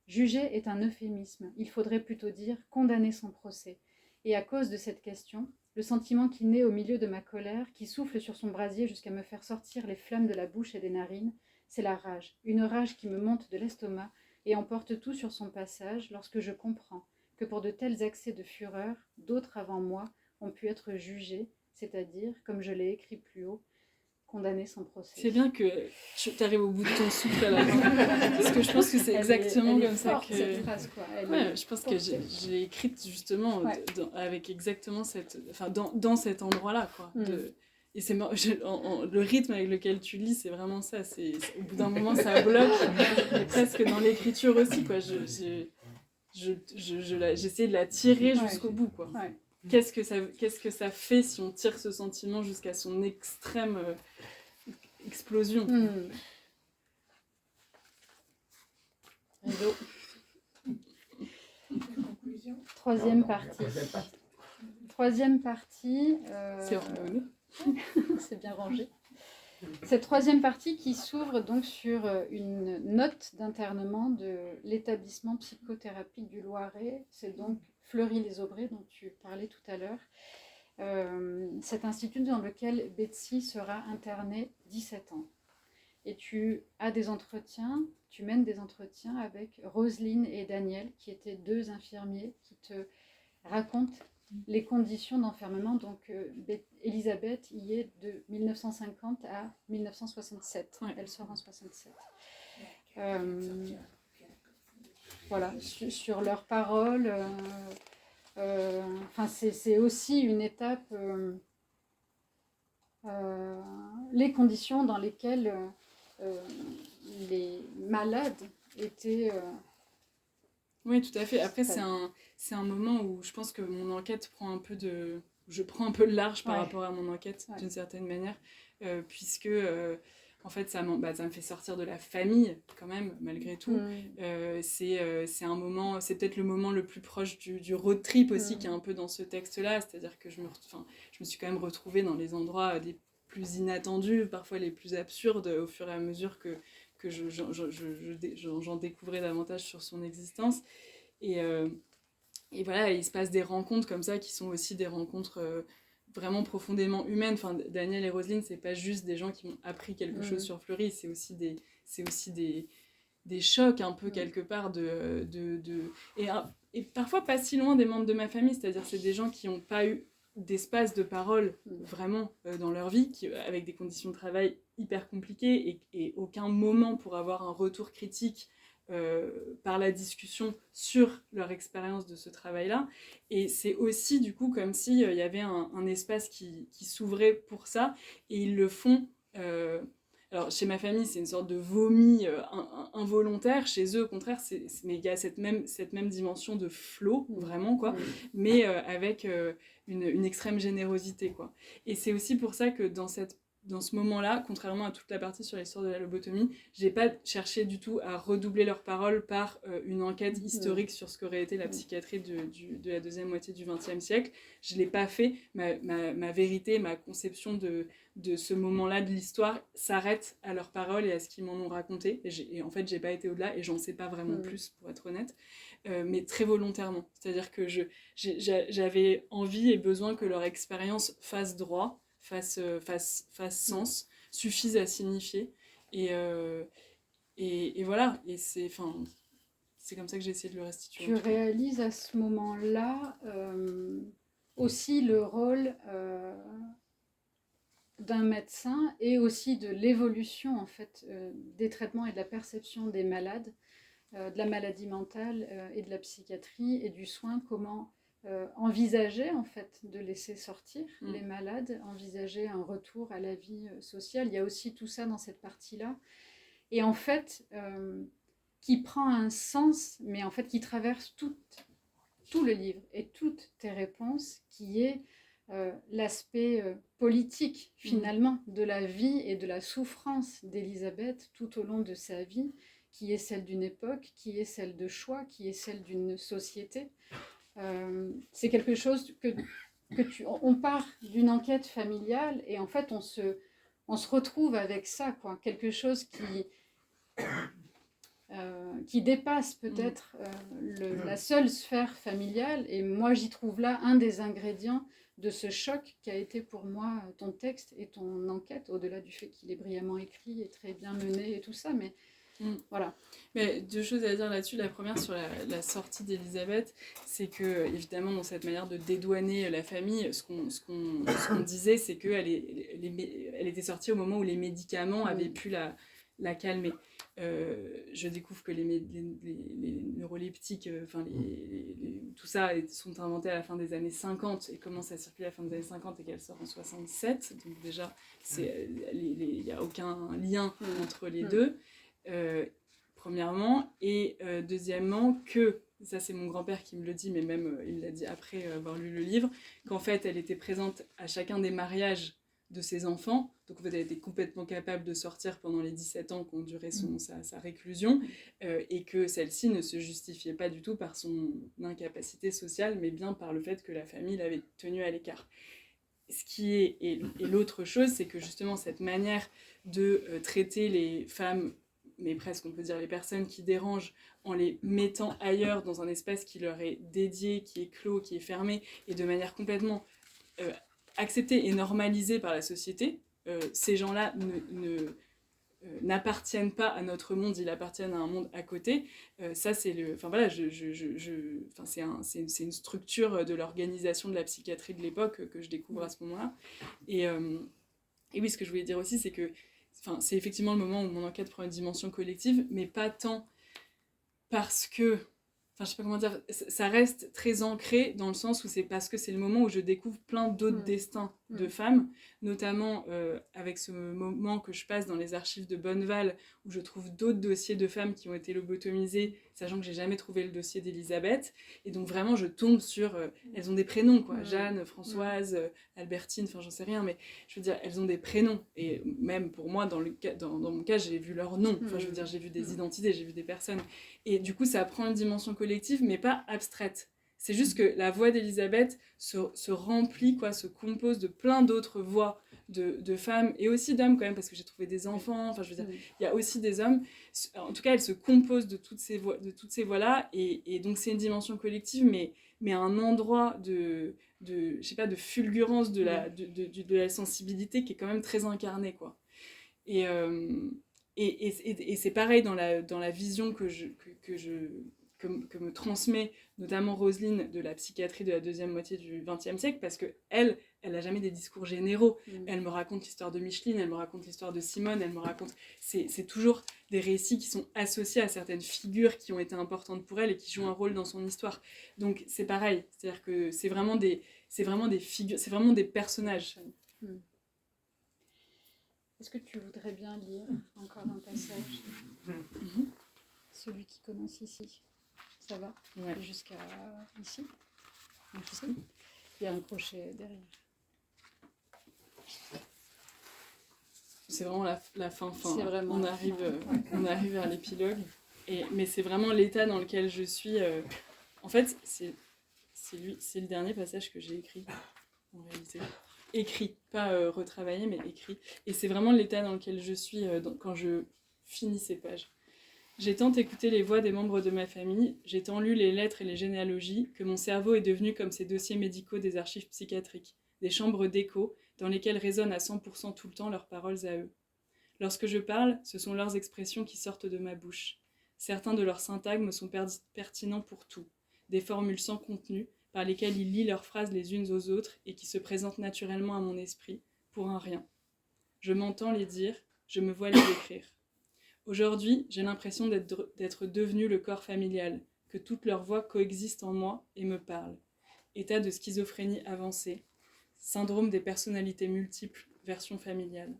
Juger est un euphémisme, il faudrait plutôt dire condamner son procès. Et à cause de cette question, le sentiment qui naît au milieu de ma colère, qui souffle sur son brasier jusqu'à me faire sortir les flammes de la bouche et des narines, c'est la rage, une rage qui me monte de l'estomac et emporte tout sur son passage lorsque je comprends que pour de tels accès de fureur, d'autres avant moi ont pu être jugés, c'est-à-dire, comme je l'ai écrit plus haut, condamner son procès. C'est bien que tu arrives au bout de ton souffle à la fin, parce que je pense que c'est exactement comme ça que... cette phrase, quoi. Je pense que je l'ai écrite justement avec exactement dans cet endroit-là, quoi. Et c'est le rythme avec lequel tu lis, c'est vraiment ça. Au bout d'un moment, ça bloque, et presque dans l'écriture aussi, quoi. J'essaie de la tirer jusqu'au bout, quoi. Ouais. Qu'est-ce que ça fait si on tire ce sentiment jusqu'à son extrême explosion. Rideau. Troisième Non, partie. la troisième partie. Troisième partie. C'est Orléans. C'est bien rangé. Cette troisième partie qui s'ouvre donc sur une note d'internement de l'établissement psychothérapique du Loiret. C'est donc Fleury-les-Aubrais dont tu parlais tout à l'heure. Cet institut dans lequel Betsy sera internée 17 ans. Et tu mènes des entretiens avec Roselyne et Daniel, qui étaient 2 infirmiers qui te racontent les conditions d'enfermement. Donc, Elisabeth y est de 1950 à 1967. Ouais. Elle sort en 67. Voilà, sur leurs paroles. C'est aussi une étape. Les conditions dans lesquelles les malades étaient. Oui, tout à fait. Après, c'est un moment où je pense que mon enquête je prends un peu le large par rapport à mon enquête, d'une certaine manière, puisque, en fait, ça me fait sortir de la famille, quand même, malgré tout. C'est un moment, c'est peut-être le moment le plus proche du road trip aussi, qui est un peu dans ce texte-là, c'est-à-dire que je me suis quand même retrouvée dans les endroits les plus inattendus, parfois les plus absurdes, au fur et à mesure que j'en découvrais davantage sur son existence. Et voilà, il se passe des rencontres comme ça qui sont aussi des rencontres vraiment profondément humaines. Enfin, Daniel et Roselyne, c'est pas juste des gens qui m'ont appris quelque chose sur Fleury, c'est aussi des chocs un peu quelque part et parfois pas si loin des membres de ma famille, c'est-à-dire c'est des gens qui n'ont pas eu d'espace de parole vraiment dans leur vie, avec des conditions de travail hyper compliquées et aucun moment pour avoir un retour critique par la discussion sur leur expérience de ce travail-là. Et c'est aussi du coup comme s'il y avait un espace qui s'ouvrait pour ça, et ils le font... alors chez ma famille c'est une sorte de vomi involontaire, chez eux au contraire mais il y a cette même dimension de flow vraiment quoi, mais avec une extrême générosité quoi. Et c'est aussi pour ça que dans ce moment-là, contrairement à toute la partie sur l'histoire de la lobotomie, j'ai pas cherché du tout à redoubler leurs paroles par une enquête historique sur ce qu'aurait été la psychiatrie de la deuxième moitié du XXe siècle. Je l'ai pas fait. Ma vérité, ma conception de ce moment-là de l'histoire s'arrête à leurs paroles et à ce qu'ils m'en ont raconté. Et en fait, j'ai pas été au-delà et j'en sais pas vraiment plus, pour être honnête, mais très volontairement. C'est-à-dire que j'avais envie et besoin que leur expérience fasse droit, fasse sens, suffise à signifier. Et voilà. Et c'est comme ça que j'ai essayé de le restituer. Tu réalises à ce moment-là aussi le rôle d'un médecin et aussi de l'évolution en fait des traitements et de la perception des malades, de la maladie mentale et de la psychiatrie et du soin, comment envisager en fait de laisser sortir les malades, envisager un retour à la vie sociale. Il y a aussi tout ça dans cette partie-là. Et en fait, qui prend un sens, mais en fait qui traverse tout le livre et toutes tes réponses, qui est l'aspect politique finalement de la vie et de la souffrance d'Elisabeth tout au long de sa vie, qui est celle d'une époque, qui est celle de choix, qui est celle d'une société. C'est quelque chose on part d'une enquête familiale et en fait on se retrouve avec ça, quoi, quelque chose qui dépasse peut-être la seule sphère familiale. Et moi j'y trouve là un des ingrédients de ce choc qui a été pour moi ton texte et ton enquête, au-delà du fait qu'il est brillamment écrit et très bien mené et tout ça, mais voilà. Mais 2 choses à dire là-dessus. La première, sur la sortie d'Elisabeth, c'est que, évidemment, dans cette manière de dédouaner la famille, ce qu'on disait, c'est qu'elle était sortie au moment où les médicaments avaient pu la calmer. Je découvre que les neuroleptiques, tout ça sont inventés à la fin des années 50 et commencent à circuler à la fin des années 50 et qu'elle sort en 67. Donc déjà, il n'y a aucun lien entre les deux. Premièrement, et deuxièmement, que ça c'est mon grand-père qui me le dit, mais même il me l'a dit après avoir lu le livre, qu'en fait elle était présente à chacun des mariages de ses enfants. Donc en fait, elle était complètement capable de sortir pendant les 17 ans qu'ont duré sa réclusion, et que celle-ci ne se justifiait pas du tout par son incapacité sociale, mais bien par le fait que la famille l'avait tenue à l'écart. Ce qui est, et l'autre chose, c'est que justement cette manière de traiter les femmes, mais presque on peut dire les personnes qui dérangent, en les mettant ailleurs dans un espace qui leur est dédié, qui est clos, qui est fermé, et de manière complètement acceptée et normalisée par la société, ces gens-là n'appartiennent pas à notre monde, ils appartiennent à un monde à côté. Ça, c'est le, enfin voilà, c'est une structure de l'organisation de la psychiatrie de l'époque que je découvre à ce moment-là. Et oui, ce que je voulais dire aussi, c'est que, enfin, c'est effectivement le moment où mon enquête prend une dimension collective, mais pas tant parce que, enfin, je sais pas comment dire, ça reste très ancré dans le sens où c'est parce que c'est le moment où je découvre plein d'autres destins de femmes, notamment avec ce moment que je passe dans les archives de Bonneval, où je trouve d'autres dossiers de femmes qui ont été lobotomisées, sachant que j'ai jamais trouvé le dossier d'Elisabeth. Et donc vraiment, je tombe sur... elles ont des prénoms, quoi. Jeanne, Françoise, Albertine, enfin, j'en sais rien, mais je veux dire, elles ont des prénoms. Et même pour moi, dans mon cas, j'ai vu leur nom. Enfin, je veux dire, j'ai vu des identités, j'ai vu des personnes. Et du coup, ça prend une dimension collective, mais pas abstraite. C'est juste que la voix d'Elisabeth se remplit, quoi, se compose de plein d'autres voix de femmes et aussi d'hommes quand même, parce que j'ai trouvé des enfants, enfin je veux dire, il y a aussi des hommes. En tout cas, elle se compose de toutes ces voix-là, et donc c'est une dimension collective, mais à un endroit je sais pas, de fulgurance de la sensibilité qui est quand même très incarnée, quoi. Et c'est pareil dans la vision que me transmet notamment Roselyne de la psychiatrie de la deuxième moitié du XXe siècle, parce qu'elle n'a jamais des discours généraux. Elle me raconte l'histoire de Micheline, elle me raconte l'histoire de Simone, elle me raconte... C'est toujours des récits qui sont associés à certaines figures qui ont été importantes pour elle et qui jouent un rôle dans son histoire. Donc c'est pareil, c'est-à-dire que c'est vraiment des figures, c'est vraiment des personnages. Est-ce que tu voudrais bien lire encore un passage Celui qui commence ici. Ça va? Ouais. Jusqu'à ici. Donc ici. Il y a un crochet derrière. C'est vraiment la fin. C'est vraiment on arrive vers l'épilogue. Mais c'est vraiment l'état dans lequel je suis. En fait, c'est le dernier passage que j'ai écrit, en réalité. Écrit, pas retravaillé, mais écrit. Et c'est vraiment l'état dans lequel je suis quand je finis ces pages. J'ai tant écouté les voix des membres de ma famille, j'ai tant lu les lettres et les généalogies, que mon cerveau est devenu comme ces dossiers médicaux des archives psychiatriques, des chambres d'écho dans lesquelles résonnent à 100% tout le temps leurs paroles à eux. Lorsque je parle, ce sont leurs expressions qui sortent de ma bouche. Certains de leurs syntagmes sont pertinents pour tout, des formules sans contenu, par lesquelles ils lient leurs phrases les unes aux autres et qui se présentent naturellement à mon esprit, pour un rien. Je m'entends les dire, je me vois les écrire. Aujourd'hui, j'ai l'impression d'être devenu le corps familial, que toutes leurs voix coexistent en moi et me parlent. État de schizophrénie avancée, syndrome des personnalités multiples, version familiale.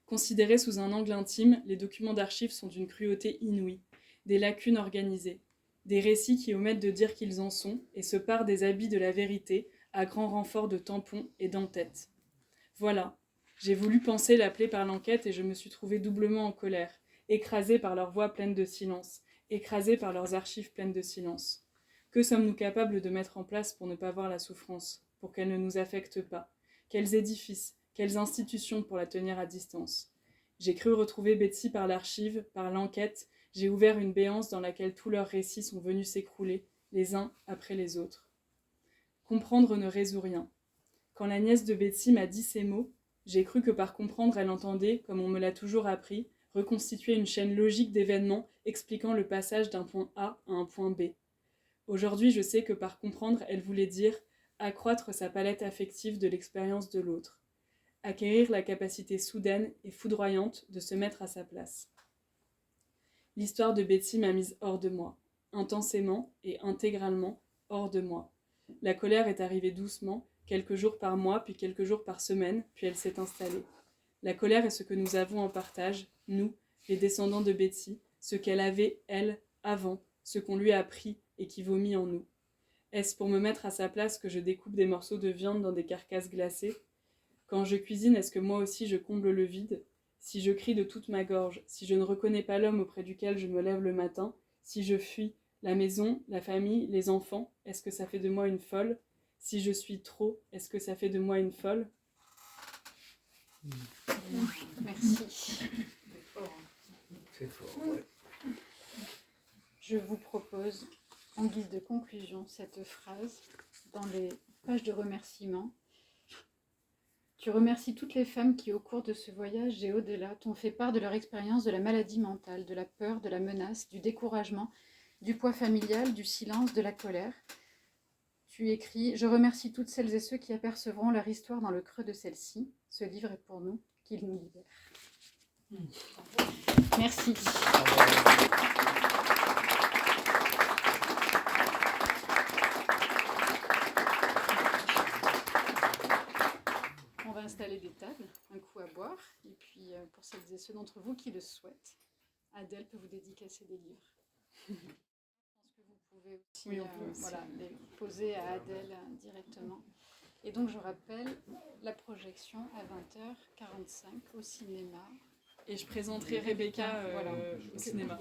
Considérés sous un angle intime, les documents d'archives sont d'une cruauté inouïe, des lacunes organisées, des récits qui omettent de dire qu'ils en sont et se parent des habits de la vérité à grand renfort de tampons et d'entêtes. Voilà. J'ai voulu penser l'appeler par l'enquête et je me suis trouvée doublement en colère, écrasée par leurs voix pleines de silence, écrasée par leurs archives pleines de silence. Que sommes-nous capables de mettre en place pour ne pas voir la souffrance, pour qu'elle ne nous affecte pas? Quels édifices, quelles institutions pour la tenir à distance? J'ai cru retrouver Betsy par l'archive, par l'enquête, j'ai ouvert une béance dans laquelle tous leurs récits sont venus s'écrouler, les uns après les autres. Comprendre ne résout rien. Quand la nièce de Betsy m'a dit ces mots, j'ai cru que par comprendre, elle entendait, comme on me l'a toujours appris, reconstituer une chaîne logique d'événements expliquant le passage d'un point A à un point B. Aujourd'hui, je sais que par comprendre, elle voulait dire accroître sa palette affective de l'expérience de l'autre, acquérir la capacité soudaine et foudroyante de se mettre à sa place. L'histoire de Betsy m'a mise hors de moi, intensément et intégralement hors de moi. La colère est arrivée doucement, quelques jours par mois, puis quelques jours par semaine, puis elle s'est installée. La colère est ce que nous avons en partage, nous, les descendants de Betsy, ce qu'elle avait, elle, avant, ce qu'on lui a pris et qui vomit en nous. Est-ce pour me mettre à sa place que je découpe des morceaux de viande dans des carcasses glacées? Quand je cuisine, est-ce que moi aussi je comble le vide? Si je crie de toute ma gorge, si je ne reconnais pas l'homme auprès duquel je me lève le matin, si je fuis la maison, la famille, les enfants, est-ce que ça fait de moi une folle? Si je suis trop, est-ce que ça fait de moi une folle? Merci. C'est fort, ouais. Je vous propose, en guise de conclusion, cette phrase dans les pages de remerciements. Tu remercies toutes les femmes qui, au cours de ce voyage et au-delà, t'ont fait part de leur expérience de la maladie mentale, de la peur, de la menace, du découragement, du poids familial, du silence, de la colère. Tu écris « Je remercie toutes celles et ceux qui apercevront leur histoire dans le creux de celle-ci. Ce livre est pour nous, qu'il nous libère. » Merci. On va installer des tables, un coup à boire, et puis pour celles et ceux d'entre vous qui le souhaitent, Adèle peut vous dédicacer des livres. Je pense que vous pouvez aussi, Oui, on peut aussi. voilà, les poser à Adèle directement. Et donc je rappelle la projection à 20h45 au cinéma. Et je présenterai Rebecca Voilà. au cinéma.